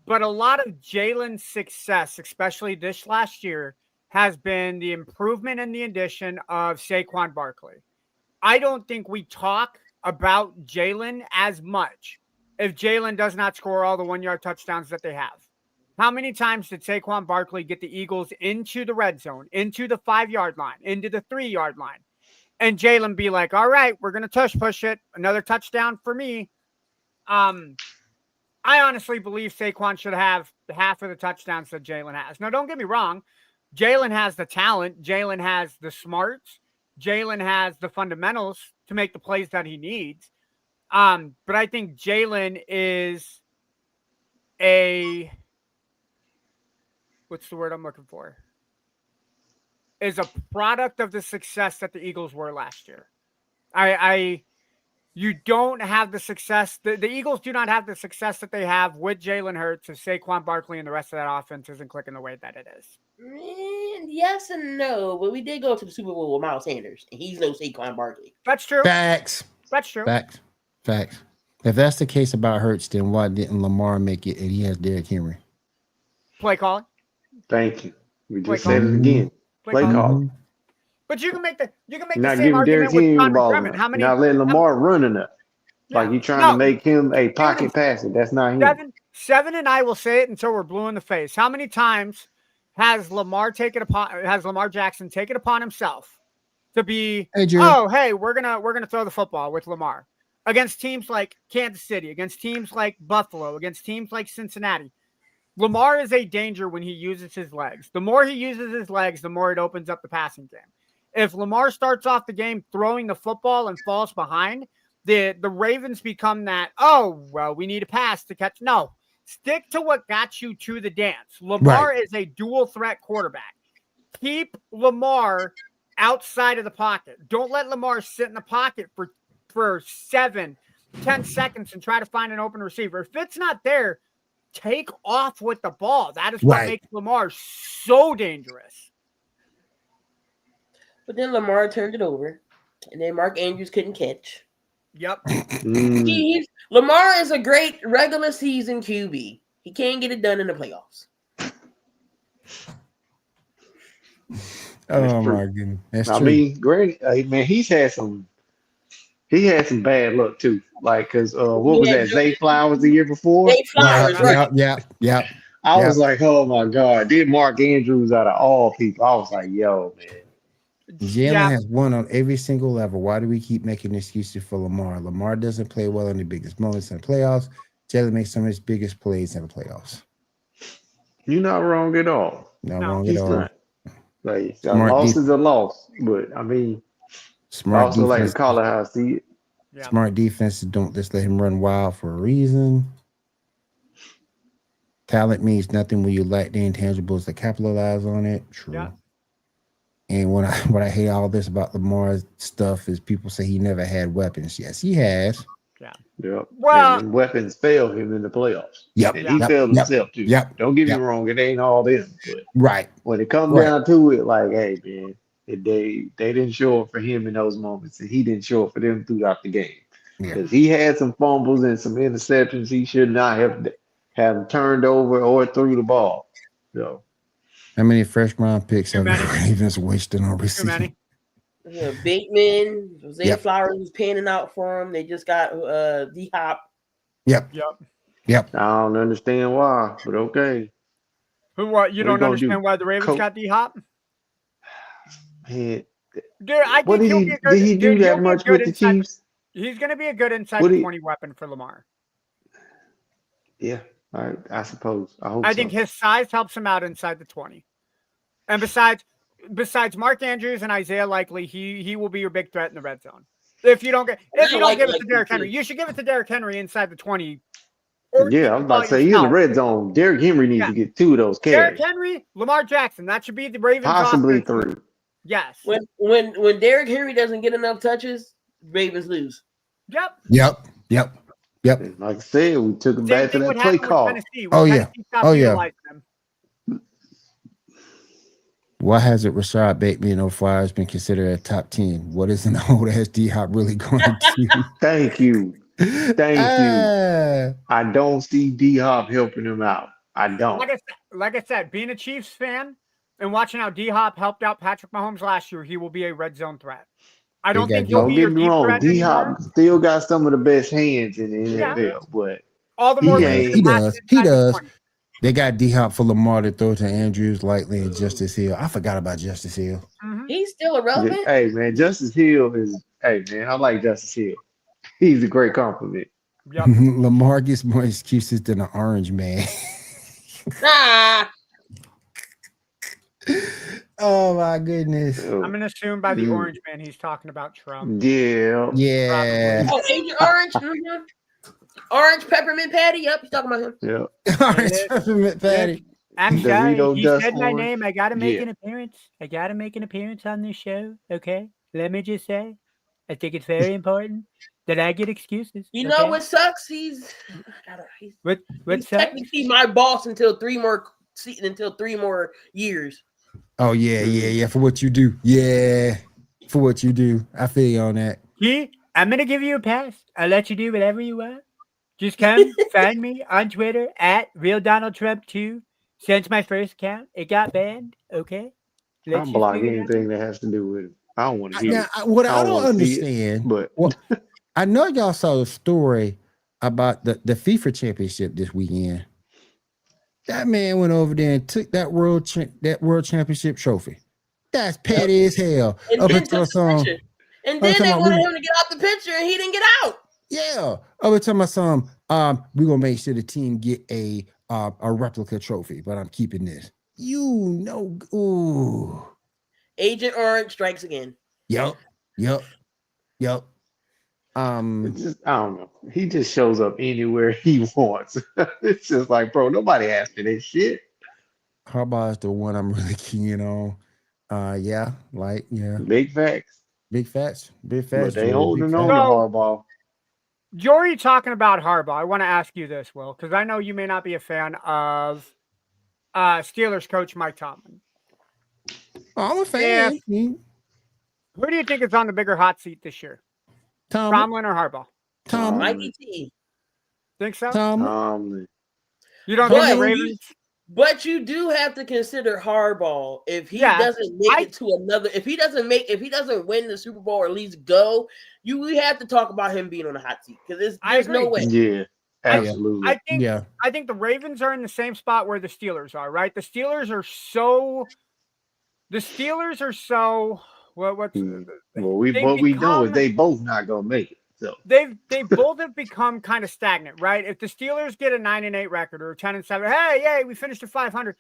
but a lot of Jalen's success, especially this last year, has been the improvement and the addition of Saquon Barkley. I don't think we talk about Jalen as much if Jalen does not score all the 1-yard touchdowns that they have. How many times did Saquon Barkley get the Eagles into the red zone, into the 5-yard line, into the 3-yard line? And Jalen be like, all right, we're going to tush push it. Another touchdown for me. I honestly believe Saquon should have half of the touchdowns that Jalen has. Now, don't get me wrong. Jalen has the talent. Jalen has the smarts. Jalen has the fundamentals to make the plays that he needs. But I think Jalen is what's the word I'm looking for? Is a product of the success that the Eagles were last year. I you don't have the success. The Eagles do not have the success that they have with Jalen Hurts if Saquon Barkley and the rest of that offense isn't clicking the way that it is. Yes and no, but we did go to the Super Bowl with Miles Sanders, and he's no Saquon Barkley. That's true. Facts. That's true. Facts. If that's the case about Hurts, then why didn't Lamar make it and he has Derrick Henry? Play calling. Thank you. We Play just said it calling. again. Play Mhm. calling. But you can make the Not same giving Derrick argument with Henry the Conor ball McDermott. enough. How many? Not letting Lamar run enough. Like you trying to make him a pocket passer. That's not him. Seven, and I will say it until we're blue in the face. How many times has Lamar Jackson take it upon himself to be? Hey, Jerry. Oh, hey, we're gonna throw the football with Lamar against teams like Kansas City, against teams like Buffalo, against teams like Cincinnati. Lamar is a danger when he uses his legs. The more he uses his legs, the more it opens up the passing game. If Lamar starts off the game throwing the football and falls behind, the Ravens become that, oh, well, we need a pass to catch. No, stick to what got you to the dance. Lamar is a dual threat quarterback. Keep Lamar outside of the pocket. Don't let Lamar sit in the pocket for 7-10 seconds and try to find an open receiver. If it's not there, take off with the ball. That is what makes Lamar so dangerous. But then Lamar turned it over, and then Mark Andrews couldn't catch. Yep. Lamar is a great regular season QB. He can't get it done in the playoffs. Oh my goodness, that's true. I mean, great. Man, he had some bad luck too. Like, cause what was that? Zay Flowers the year before. Zay Flowers, right? Yeah. I was like, oh my god, did Mark Andrews out of all people? I was like, yo, man. Jalen has won on every single level. Why do we keep making excuses for Lamar? Lamar doesn't play well in the biggest moments in the playoffs. Jalen makes some of his biggest plays in the playoffs. You're not wrong at all. Not wrong at all. Not. Like, a loss is a loss, but I mean, smart also defense, like to call it how I see it. Yeah. Smart defense, don't just let him run wild for a reason. Talent means nothing when you lack the intangibles that capitalize on it. True. Yeah. And what I hate all this about Lamar's stuff is people say he never had weapons. Yes, he has. Yeah. Yep. Well, and weapons failed him in the playoffs. Yep. And he failed himself too. Yep. Don't get me wrong, it ain't all them. But when it comes down to it, like, hey man, they didn't show up for him in those moments, and he didn't show up for them throughout the game. Because he had some fumbles and some interceptions he should not have turned over or threw the ball. So how many first round picks have the Ravens wasted on receiving? Yeah, Bateman, Zay Flowers was panning out for him. They just got D-Hop. Yep. I don't understand why, but okay. What you don't understand why the Ravens got D-Hop? Man, dude, I think he'll be a good. Did he do that much with the Chiefs? He's going to be a good inside the 20 weapon for Lamar. Yeah, I suppose. I hope. I think his size helps him out inside the 20. And besides Mark Andrews and Isaiah Likely, he will be your big threat in the red zone. If you don't give it to Derrick Henry, you should give it to Derrick Henry inside the 20. Yeah, I was about to say he's in the red zone. Derrick Henry needs to get 2 of those carries. Derrick Henry, Lamar Jackson. That should be the Ravens. Possibly 3. Yes. When Derrick Henry doesn't get enough touches, Ravens lose. Yep. And like I said, we took it back to that play call. Oh yeah. Why hasn't Rashad Bateman or Flowers been considered a top 10? What is an old ass D-Hop really going to do? Thank you. I don't see D-Hop helping him out. I don't. Like I said, being a Chiefs fan and watching how D-Hop helped out Patrick Mahomes last year, he will be a red zone threat. I don't think he'll be your deep threat D-Hop anymore. still got some of the best hands in the NFL, but all the more he does. They got D-Hop for Lamar to throw to Andrews, Likely, and Justice Hill. I forgot about Justice Hill. Mm-hmm. He's still irrelevant. Hey man, Justice Hill is. Hey man, I like Justice Hill. He's a great compliment. Yep. Lamar gets more excuses than an orange man. Oh my goodness! I'm gonna assume by the orange man he's talking about Trump. Yeah. Oh, Agent Orange. Mm-hmm. Orange peppermint patty. Yep, he's talking about him. Yeah. Orange peppermint patty. I'm sorry. Dorito He dust said my orange. name. I gotta make an appearance. I gotta make an appearance on this show. Okay. Let me just say, I think it's very important Did I get excuses? You know what sucks? He's What he's sucks? technically my boss until three more years. Oh yeah. For what you do, for what you do, I feel you on that. I'm gonna give you a pass. I'll let you do whatever you want. Just come find me on Twitter at RealDonaldTrump2. Since my first account, it got banned. Okay, I'll block anything that has to do with it. I don't want to hear Now, it. what I don't wanna see it, understand, but well, I know y'all saw the story about the FIFA championship this weekend. That man went over there and took that world championship trophy. That's petty as hell. And Up then until took the picture. And then they wanted him to get out the picture, and he didn't get out. Yeah. Up until my son, we're gonna make sure the team get a replica trophy, but I'm keeping this. Ooh. Agent Orange strikes again. Yep. it's just, I don't know. He just shows up anywhere he wants. It's just like, bro, nobody asked for this shit. Harbaugh is the one I'm really keen on. Big facts. Big facts. But they Joey, holding big on facts. to Harbaugh. Jory, talking about Harbaugh, I want to ask you this, Will, because I know you may not be a fan of Steelers coach Mike Tomlin. I'm a fan. Who do you think is on the bigger hot seat this year? Tomlin or Harbaugh? Mikey T. Think so? Tomlin. You don't think the Ravens? But you do have to consider Harbaugh if he doesn't make it to another. If he doesn't win the Super Bowl or at least go, we have to talk about him being on the hot seat because there's no way. Yeah, absolutely. I think the Ravens are in the same spot where the Steelers are. Right, the Steelers are so. What we know is they both not gonna make it. So they both have become kind of stagnant, right? If the Steelers get a 9-8 record or 10-7, hey, we finished at 500.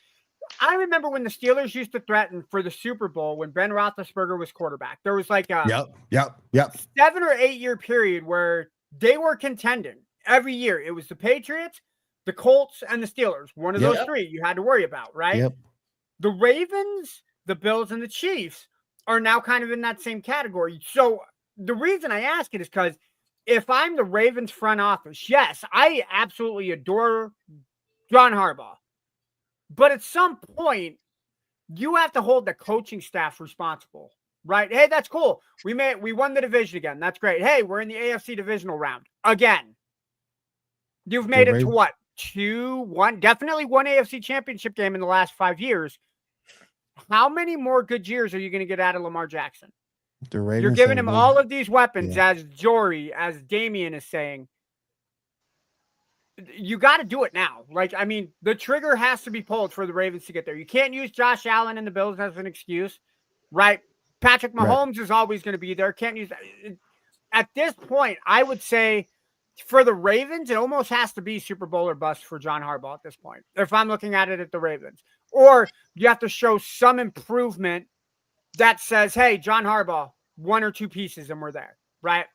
I remember when the Steelers used to threaten for the Super Bowl when Ben Roethlisberger was quarterback. There was like a 7 or 8 year period where they were contending every year. It was the Patriots, the Colts, and the Steelers. One of those three you had to worry about, right? Yep. The Ravens, the Bills, and the Chiefs are now kind of in that same category. So the reason I ask it is because if I'm the Ravens front office, yes, I absolutely adore John Harbaugh. But at some point, you have to hold the coaching staff responsible, right? Hey, that's cool. We won the division again. That's great. Hey, we're in the AFC divisional round again. You've made it to what? 2-1, definitely one AFC championship game in the last 5 years. How many more good years are you going to get out of Lamar Jackson? You're giving him all of these weapons, as Jory, as Damian is saying. You got to do it now. The trigger has to be pulled for the Ravens to get there. You can't use Josh Allen and the Bills as an excuse, right? Patrick Mahomes is always going to be there. Can't use that. At this point, I would say for the Ravens, it almost has to be Super Bowl or bust for John Harbaugh at this point, if I'm looking at it at the Ravens. Or you have to show some improvement that says, hey, John Harbaugh, 1 or 2 pieces and we're there, right?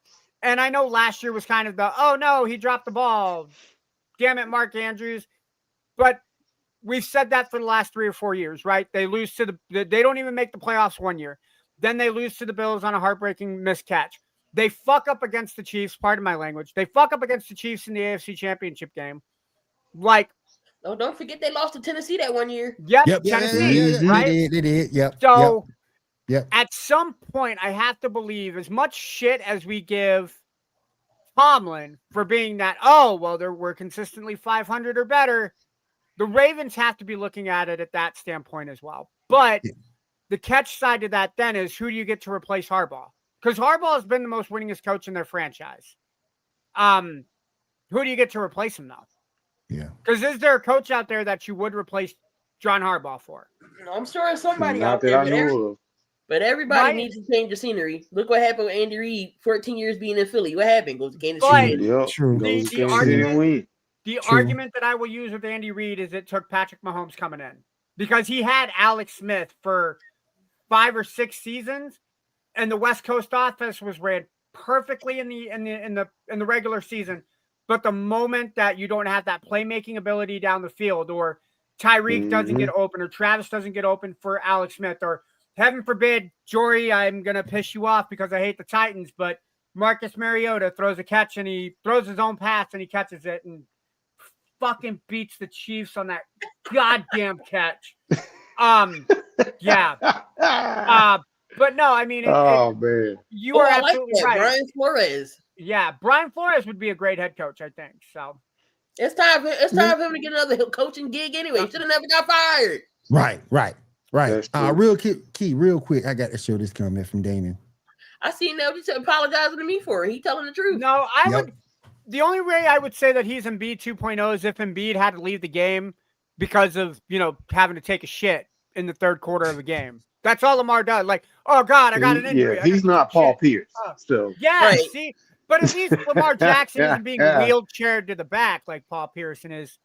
And I know last year was kind of the, oh, no, he dropped the ball. Damn it, Mark Andrews. But we've said that for the last 3 or 4 years, right? They lose to they don't even make the playoffs 1 year. Then they lose to the Bills on a heartbreaking miscatch. They fuck up against the Chiefs, pardon my language. They fuck up against the Chiefs in the AFC Championship game. Oh, don't forget they lost to Tennessee that 1 year. Yep. Tennessee, right? They did. Yep. So at some point, I have to believe as much shit as we give Tomlin for being that, we're consistently 500 or better. The Ravens have to be looking at it at that standpoint as well. But the catch side to that then is who do you get to replace Harbaugh? Because Harbaugh has been the most winningest coach in their franchise. Who do you get to replace him, though? Yeah. Because is there a coach out there that you would replace John Harbaugh for? I'm sure it's somebody Not out that there. I know of. But everybody needs to change the scenery. Look what happened with Andy Reid, 14 years being in Philly. What happened? Goes to Kansas City. True. The argument that I will use with Andy Reid is it took Patrick Mahomes coming in. Because he had Alex Smith for 5 or 6 seasons, and the West Coast offense was ran perfectly in the regular season. But the moment that you don't have that playmaking ability down the field, or Tyreek doesn't get open, or Travis doesn't get open for Alex Smith, or heaven forbid, Jory, I'm going to piss you off because I hate the Titans, but Marcus Mariota throws a catch and he throws his own pass and he catches it and fucking beats the Chiefs on that goddamn catch. Yeah. But no, I mean, man, you are I like absolutely that. right. Brian Flores. Yeah, Brian Flores would be a great head coach, I think. So It's time for him to get another coaching gig anyway. He should have never got fired. Right. That's true. Real quick, I got to show this comment from Damon. I seen that he's apologizing to me for it. He telling the truth. no, I would. The only way I would say that he's Embiid 2.0 is if Embiid had to leave the game because of having to take a shit in the third quarter of the game. That's all Lamar does. Like, oh God, I got an injury. Yeah, he's not Paul Pierce. So Yeah, Right. see, but at least Lamar Jackson isn't being wheelchaired to the back like Paul Pierce and his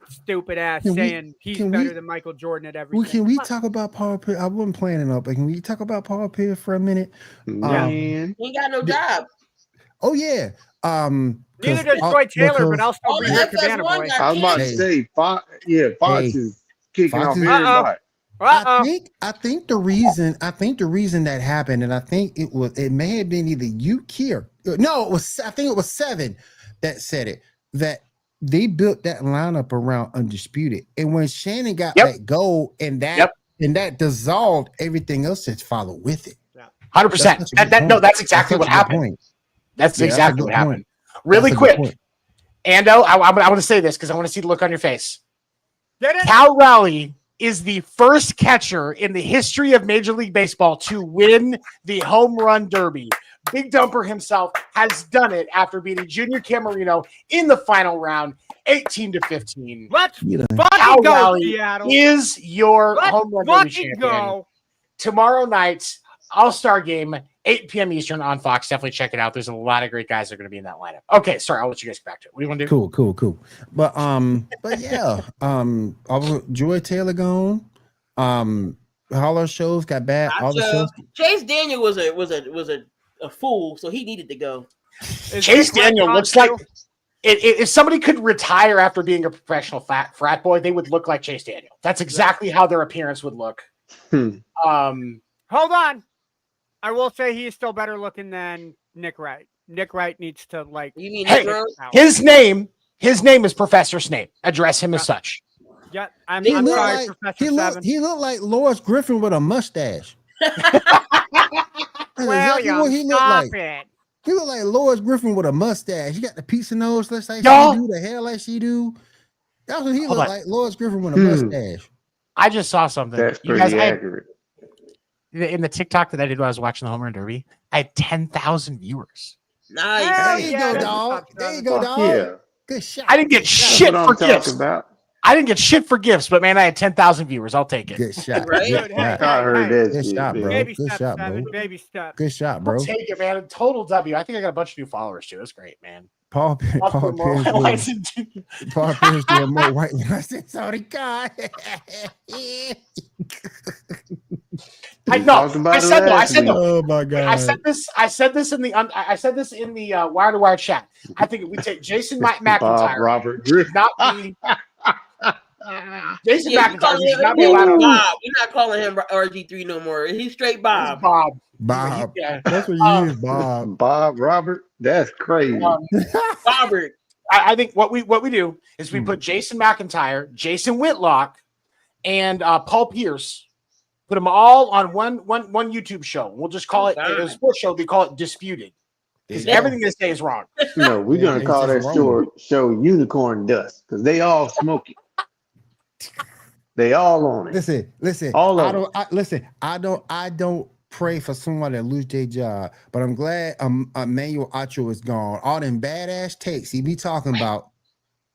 stupid ass saying he's better than Michael Jordan at everything. Can we talk about Paul Pierce? I wasn't planning on, but can we talk about Paul Pierce for a minute? man, He ain't got no job. Oh yeah. Neither does Troy Taylor, but I'll still be the your FS1 Cabana boy. got- I was about to say, Fox is kicking Fox off is- everybody. I think the reason that happened, and I think it may have been either you, Kier. No, I think it was Seven that said it, that they built that lineup around Undisputed. And when Shannon got let go and that dissolved, everything else that's followed with it. 100%. That's exactly what happened. That's exactly what happened. Really quick, Ando, I want to say this because I want to see the look on your face. Cal Raleigh is the first catcher in the history of Major League Baseball to win the Home Run Derby. Big Dumper himself has done it after beating Junior Camarino in the final round, 18-15. Let's Cal go, Raleigh Seattle. is your Home Run Derby champion. Go. Tomorrow night, All-Star Game, 8 p.m. Eastern on Fox. Definitely check it out. There's a lot of great guys that are going to be in that lineup. Okay, sorry, I'll let you guys get back to it. What do you want to do? Cool. But yeah, Joy Taylor gone. All our shows got bad. All the shows. Chase Daniel was a fool, so he needed to go. Chase Daniel looks like if somebody could retire after being a professional frat boy, they would look like Chase Daniel. That's exactly how their appearance would look. Hold on. I will say he is still better looking than Nick Wright. Nick Wright needs to You mean hey, his name is Professor Snape. Address him as such. Yeah, I'm He sorry, Professor Seven. looked like Lois Griffin with a mustache. Well, exactly what he looked stop like. it. He looked like Lois Griffin with a mustache. He got the pizza nose, let's say she do, the hair like she do. That's what he looked like, Lois Griffin with a mustache. I just saw something. That's You pretty guys, accurate. in the TikTok that I did when I was watching the Home Run Derby, I had 10,000 viewers. Nice. There you go, dog. There you go, Fuck dog. yeah. Good shot. I didn't get That's shit what for I'm talking gifts. about. I didn't get shit for gifts, but man, I had 10,000 viewers. I'll take it. Good shot. Right? Good Hey, shot. I heard that Good shit, shot, man. bro. Baby Good step, shot, Seven. bro. Baby step. Good shot, bro. I'll take it, man. Total W. I think I got a bunch of new followers too. That's great, man. Paul Pierce doing more white license. Sorry, God. I know. Talked about I it said though. I last said week. though. Oh my God. I said this in the wire to wire chat. I think if we take Jason McIntyre, Bob Robert Griffin. not be Jason Yeah, McIntyre should not be allowed to Bob. We're not calling him RG3 no more. He's straight Bob. Bob. Yeah. That's what you use, Bob. Bob Robert. That's crazy. Robert. I think what we do is we put Jason McIntyre, Jason Whitlock, and Paul Pierce. Put them all on one YouTube show. We'll just call it a sports show. We call it Disputed because everything they say is wrong. No, we're gonna call that show Unicorn Dust because they all smoke it. They all on it. Listen. All of I don't pray for someone that lose their job, but I'm glad Emmanuel Acho is gone. All them badass takes he be talking about.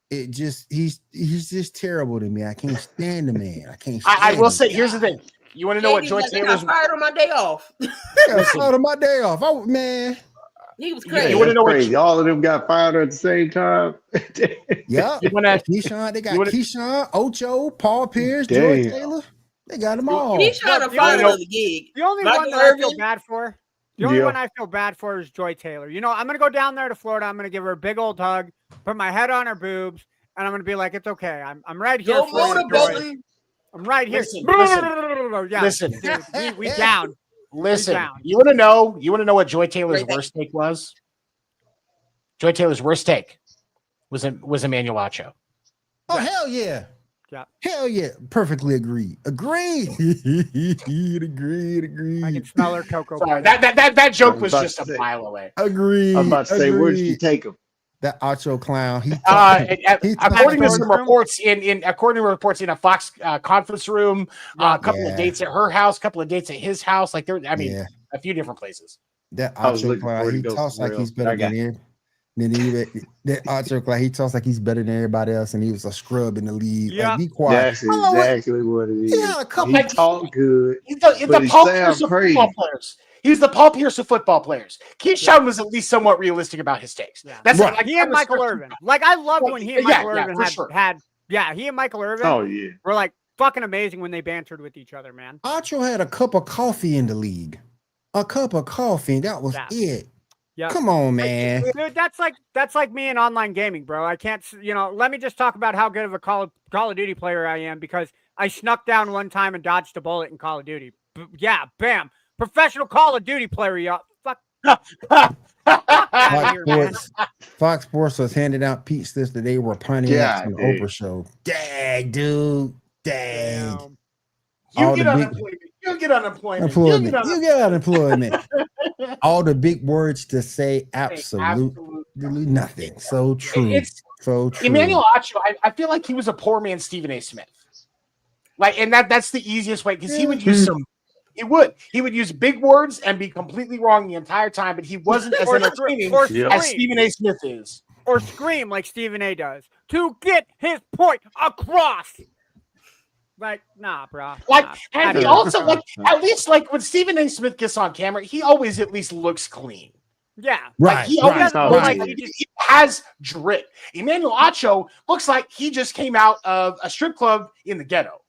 It just he's just terrible to me. I can't stand the man. I can't. I will say, here's the thing. You want to know what Joy Taylor's fired on my day off. Fired on my day off. Oh man, he was Yeah, crazy. You want to know crazy. All of them got fired at the same time. yeah. You wanna- Keyshawn, they got Keyshawn, Ocho, Paul Pierce, Damn. Joy Taylor. They got them all. He's trying to The find only- another gig. The only Michael one that I feel Irvin? bad for. The only Yeah. one I feel bad for is Joy Taylor. You know, I'm gonna go down there to Florida. I'm gonna give her a big old hug, put my head on her boobs, and I'm gonna be like, "It's okay. I'm right here Go for you, Joy. motorboating. I'm right here." Listen, Yeah, listen. dude, we down. Listen, down. you want to know? You want to know what Joy Taylor's Right back. worst take was? Joy Taylor's worst take was Emmanuel Acho. Oh, hell yeah. Yeah. Hell yeah. Perfectly agreed. Agreed. Agreed. I can smell her cocoa. Sorry, that joke I'm was about just to a say. mile away. Agreed. I'm about to say, where did you agreed. take him? That Acho clown. According to some room? reports in a Fox conference room, a couple of Yeah. dates at her house, a couple of dates at his house. Like there, I mean, Yeah. a few different places. That I was Acho looking for clown, where to he go talks for like real. he's better I got than that Acho clown, he talks like he's better than everybody else, and he was a scrub in the league. Yeah. Like, be quiet. That's exactly what it is. had a couple- He talked good. He's the But he Paul sound Pierce of crazy. football players. He's the Paul Pierce of football players. Keyshawn was at least somewhat realistic about his takes. Yeah. That's Right. like He and Michael Irvin. Like I love when he and Yeah, Michael yeah, Irvin for had, sure. he and Michael Irvin Oh yeah. were like fucking amazing when they bantered with each other, man. Acho had a cup of coffee in the league. A cup of coffee, and that was it. Yeah. Come on, man. Dude, that's like me in online gaming, bro. I can't, let me just talk about how good of a Call of Duty player I am because I snuck down one time and dodged a bullet in Call of Duty. Yeah, bam. Professional Call of Duty player, y'all. Fuck. Fox Sports was handing out pizzas that they were punting Yeah, on the dude. Oprah show. Dang, dude. Dang. You All get the big- unemployment. You get unemployment. Employment. You get unemployment. All the big words to say absolutely nothing. So true. It's so true. Emmanuel Acho. I feel like he was a poor man Stephen A. Smith. Like, and that's the easiest way because he would use some. He would use big words and be completely wrong the entire time, but he wasn't as entertaining as Stephen A. Smith is. Or scream like Stephen A. does to get his point across. Like, nah, bro. Like, nah. and he also at least when Stephen A. Smith gets on camera, he always at least looks clean. Yeah, right. He always right. looks like he has drip. Emmanuel Acho looks like he just came out of a strip club in the ghetto.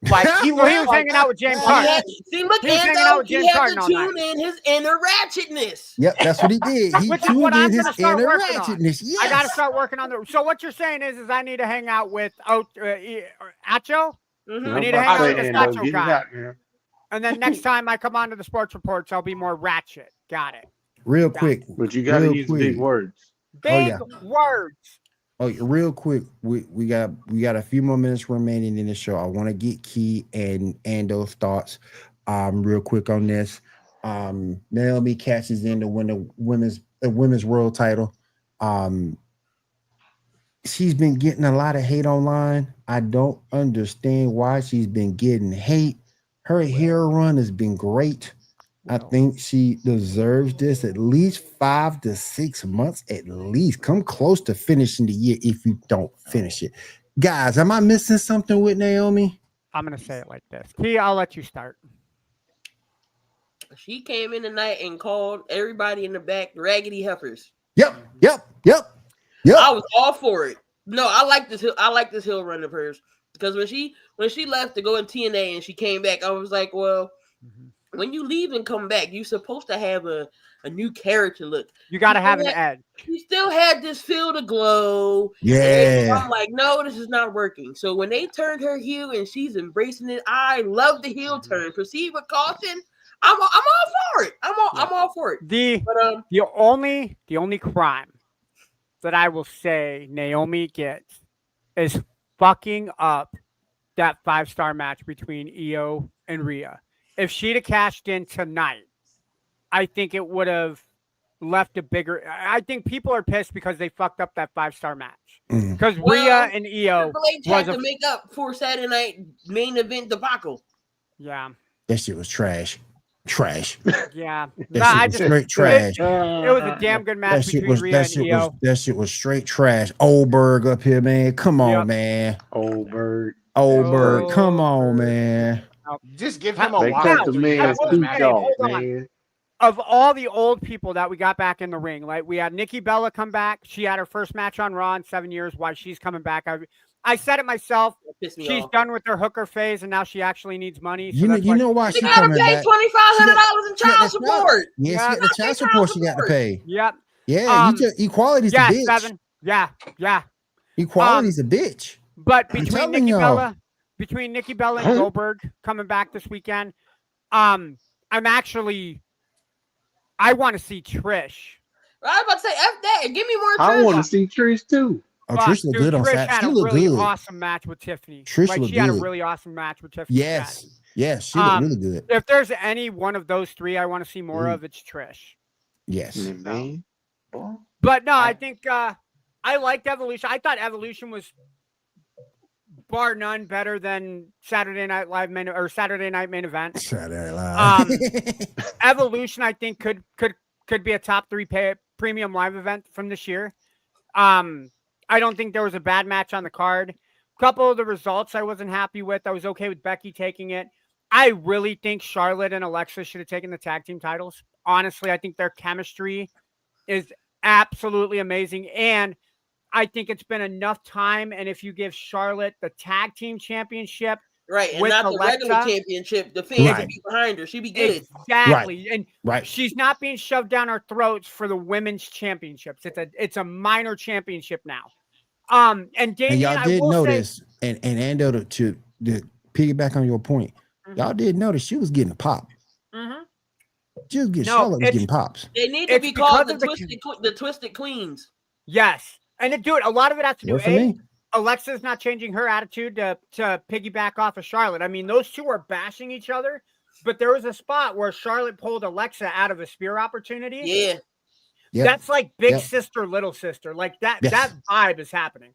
Like he was hanging out with James Harden. See, look, He was hanging out Ando, with he James had Harden to all tune night. in his inner ratchetness. Yep, that's what he did. He Which is tuned what I'm in his gonna start inner working on. ratchetness. Yes. I got to start working on the. So what you're saying is I need to hang out with Acho. I need to hang out with this Ando, Acho get it guy. out, man. And then next time I come onto the sports reports, I'll be more ratchet. Got it. Real quick. But you got to Real use quick. big words. Big words. Oh, real quick, we got a few more minutes remaining in the show. I want to get Key and Ando's thoughts real quick on this. Naomi catches in to win the women's world title. She's been getting a lot of hate online. I don't understand why she's been getting hate. Her hair run has been great. I think she deserves this at least 5 to 6 months at least. Come close to finishing the year if you don't finish it. Guys, am I missing something with Naomi? I'm going to say it like this. Key, I'll let you start. She came in tonight and called everybody in the back raggedy heifers. Yep. I was all for it. No, I like this hill run of hers because when she left to go in TNA and she came back, I was like, well, when you leave and come back, you're supposed to have a new character look. You got to have an edge. She still had this feel to glow. Yeah. And I'm like, no, this is not working. So when they turned her heel and she's embracing it, I love the heel turn. Proceed with caution. I'm all for it. I'm all for it. The only crime that I will say Naomi gets is fucking up that 5-star match between Io and Rhea. If she'd have cashed in tonight, I think it would have left a bigger. I think people are pissed because they fucked up that 5-star match. Because Rhea and Io had to make up for Saturday night main event debacle. Yeah, that shit was trash. Yeah, That shit was straight trash. It was a damn good match between Rhea and Io. That shit was straight trash. Oldberg up here, man. Come on, man. Oldberg, come on, man. Just give him a they while. cut the man's feet off, man. Of all the old people that we got back in the ring, like we had Nikki Bella come back. She had her first match on Raw in 7 years. Why she's coming back? I said it myself. She's done with her hooker phase, and now she actually needs money. So you know why she she's gotta coming pay back? $2,500 in child support. Yeah, she got the child support she got to pay. Yep. Yeah, equality's a bitch. 7. Yeah. Equality's a bitch. But I'm between telling Nikki y'all. Bella and Goldberg coming back this weekend, I I want to see Trish. I was about to say F that. Give me more. I Trish. want to see Trish too. Oh, Trish looked good on Trish Saturday. had She a looked really good. awesome match with Tiffany. Trish looked she had a good. really awesome match with Tiffany. Yes. Yes, she looked really good. If there's any one of those three I want to see more of, it's Trish. Yes. Man. But no, I think I liked Evolution. I thought Evolution was bar none better than Saturday Night Live Saturday Night Main Event. Saturday Live. Evolution, I think could be a top 3 premium live event from this year. I don't think there was a bad match on the card. A couple of the results I wasn't happy with. I was okay with Becky taking it. I really think Charlotte and Alexa should have taken the tag team titles. Honestly, I think their chemistry is absolutely amazing. And I think it's been enough time. And if you give Charlotte the tag team championship, right, and with not Alexa, the regular championship, the fans Right. would be behind her. She'd be good. Exactly. And Right. she's not being shoved down our throats for the women's championships. It's a minor championship now. And Damian, And y'all did I will notice, and Ando to piggyback on your point, y'all did notice she was getting a pop. She was getting Charlotte was getting pops. They need to It's be called because the Twisted Queens. Yes. And dude, a lot of it has to do Work for me. Alexa's not changing her attitude to piggyback off of Charlotte. I mean, those two are bashing each other, but there was a spot where Charlotte pulled Alexa out of a spear opportunity. Yeah. Yep. That's like big Yep. sister, little sister. Like that, Yes. that vibe is happening.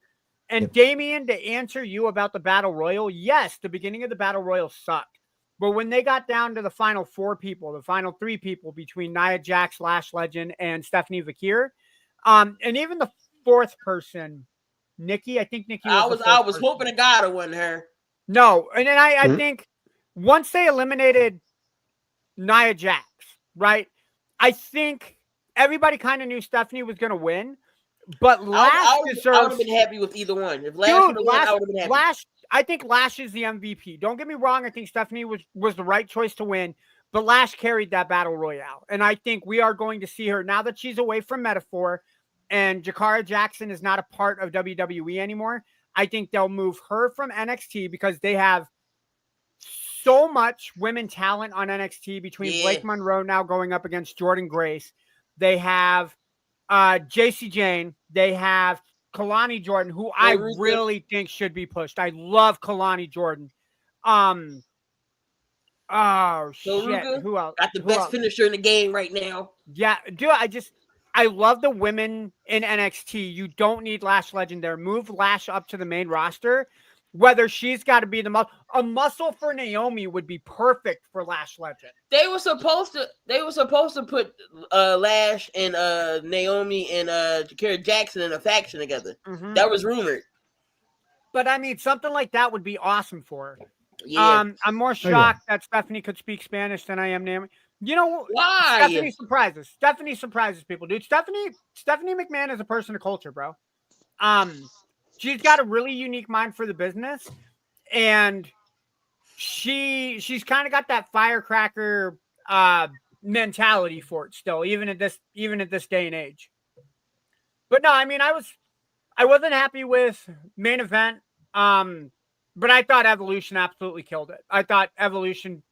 And Yep. Damian, to answer you about the Battle Royal, yes, the beginning of the Battle Royal sucked. But when they got down to the final 4 people, the final 3 people between Nia Jax, Lash Legend, and Stephanie Vakir, and even the 4th person, Nikki, I think Nikki was I was hoping to God it wasn't her. No, and then I think once they eliminated Nia Jax, right? I think everybody kind of knew Stephanie was going to win, but Lash I would deserves. have been happy with either one. If Lash Dude, would have won, I would have been happy. Lash, I think Lash is the MVP. Don't get me wrong. I think Stephanie was the right choice to win, but Lash carried that battle royale. And I think we are going to see her now that she's away from Metaphor and Jakara Jackson is not a part of WWE anymore. I think they'll move her from NXT because they have so much women talent on NXT between Blake Monroe now going up against Jordan Grace. They have JC Jane. They have Kalani Jordan, who I really think should be pushed. I love Kalani Jordan. Oh shit! Who else? Got the best finisher in the game right now. Yeah, dude. I love the women in NXT. You don't need Lash Legend there. Move Lash up to the main roster. Whether she's got to be the a muscle for Naomi would be perfect for Lash Legend. They were supposed to put Lash and Naomi and Jakara Jackson in a faction together. That was rumored. But I mean, something like that would be awesome for her. Yeah. I'm more shocked that Stephanie could speak Spanish than I am Naomi. You know why? Stephanie surprises people, dude. Stephanie McMahon is a person of culture, bro. She's got a really unique mind for the business, and she's kind of got that firecracker mentality for it still, even at this day and age. But no, I mean, I wasn't happy with main event, but I thought Evolution absolutely killed it. I thought Evolution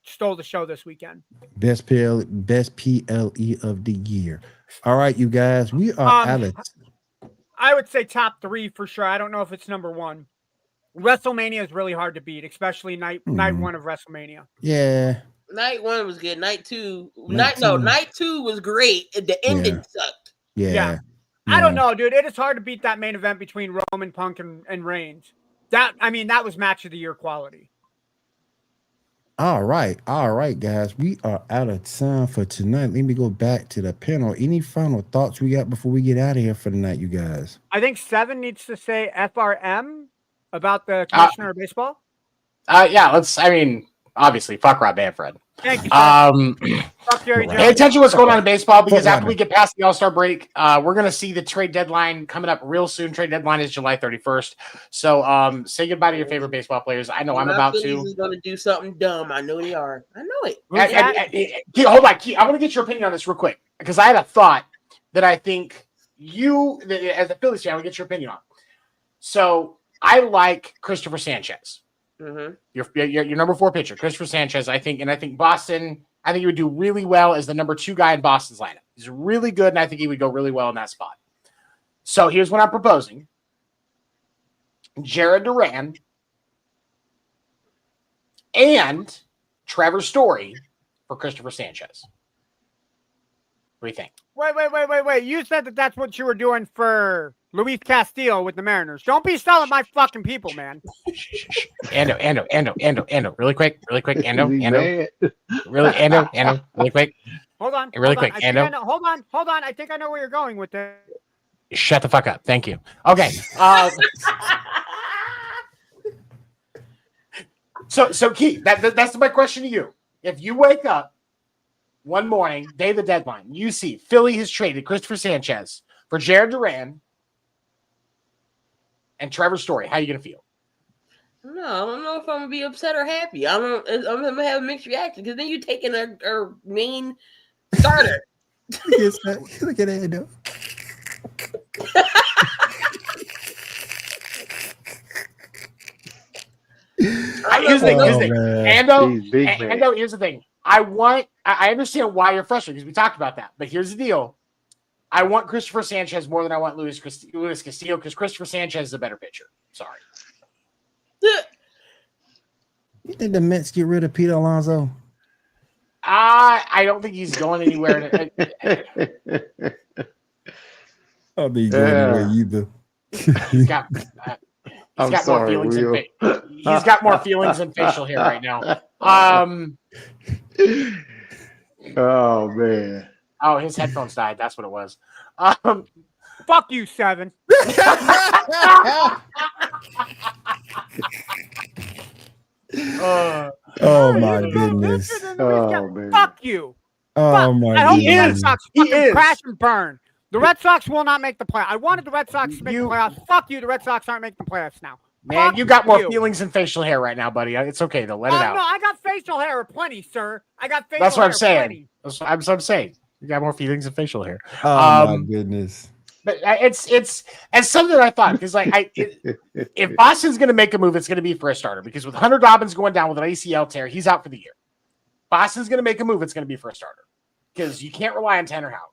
stole the show this weekend. Best PLE of the year. All right, you guys, we are out of. I would say top 3 for sure. I don't know if it's number 1. WrestleMania is really hard to beat, especially night 1 of WrestleMania. Yeah. Night 1 was good. Night 2 was great. The ending sucked. Yeah. I don't know, dude. It is hard to beat that main event between Roman, Punk, and Reigns. That was match of the year quality. All right, guys. We are out of time for tonight. Let me go back to the panel. Any final thoughts we got before we get out of here for the night, you guys? I think 7 needs to say FRM about the commissioner of baseball. Yeah, obviously, fuck Rob Manfred. Thank you. Fuck Jerry Jones. Pay attention to what's going on in baseball, because after we get past the All-Star break, we're going to see the trade deadline coming up real soon. Trade deadline is July 31st. So say goodbye to your favorite baseball players. I know I'm about to. Phillies is going to do something dumb. I know they are. I know it. Hold on. I want to get your opinion on this real quick, because I had a thought that I think as a Phillies fan, I want to get your opinion on. So I like Christopher Sanchez. Mm-hmm. Your number 4 pitcher, Christopher Sanchez. I think Boston. I think he would do really well as the number 2 guy in Boston's lineup. He's really good, and I think he would go really well in that spot. So here's what I'm proposing: Jared Duran and Trevor Story for Christopher Sanchez. What do you think? Wait. You said that's what you were doing for Luis Castillo with the Mariners. Don't be selling my fucking people, man. Ando. Really quick. Ando. Really quick. Hold on. Quick. Ando. Hold on. I think I know where you're going with this. Shut the fuck up. Thank you. Okay. So Keith, that's my question to you. If you wake up one morning, day of the deadline, you see Philly has traded Christopher Sanchez for Jared Duran and Trevor Story, how are you going to feel? No, I don't know if I'm going to be upset or happy. I'm going to have a mixed reaction because then you're taking our main starter. Look at that, though. Here's the thing. Ando, here's the thing. I understand why you're frustrated because we talked about that. But here's the deal. I want Christopher Sanchez more than I want Luis Castillo because Christopher Sanchez is a better pitcher. Sorry. You think the Mets get rid of Pete Alonso? I don't think he's going anywhere. I don't think he's going anywhere either. He's got more feelings. He's got more feelings than facial hair right now. Oh man. Oh, his headphones died. That's what it was. Fuck you, Seven. Oh my goodness. Oh man. Fuck you. Oh my I hope the Red goodness. Sox fucking crash and burn. The Red Sox will not make the playoffs. I wanted the Red Sox to make the playoffs. Fuck you. The Red Sox aren't making the playoffs now. Man, Fuck you got more you. feelings than facial hair right now, buddy. It's okay though. Let it out. No, I got facial hair plenty, sir. I got facial That's what hair I'm saying. plenty. That's what I'm saying. You got more feelings than facial hair. Oh my goodness. But it's something I thought because if Boston's going to make a move, it's going to be for a starter because with Hunter Dobbins going down with an ACL tear, he's out for the year. Boston's going to make a move, it's going to be for a starter because you can't rely on Tanner Houck,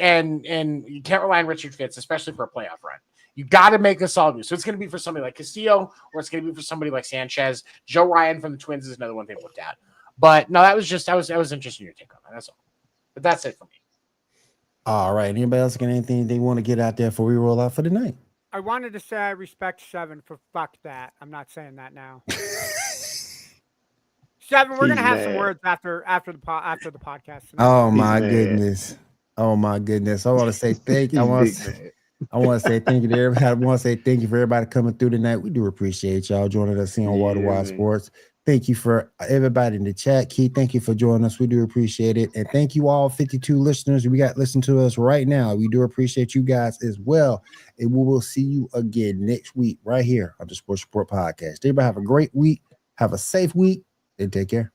and you can't rely on Richard Fitz, especially for a playoff run. You got to make a solid move. So it's going to be for somebody like Castillo, or it's going to be for somebody like Sanchez. Joe Ryan from the Twins is another one they looked at. But no, that was interesting your take on that. That's all. But that's it for me. All right. Anybody else got anything they want to get out there before we roll out for the night? I wanted to say I respect Seven for fuck that. I'm not saying that now. Seven, we're gonna have some words after the podcast. Oh my goodness. Oh my goodness. I want to say thank you. I want to say thank you to everybody. I want to say thank you for everybody coming through tonight. We do appreciate y'all joining us here on Water Wide Sports. Thank you for everybody in the chat. Keith, thank you for joining us. We do appreciate it. And thank you all 52 listeners. We got listening to us right now. We do appreciate you guys as well. And we will see you again next week right here on the Sports Report Podcast. Everybody have a great week. Have a safe week and take care.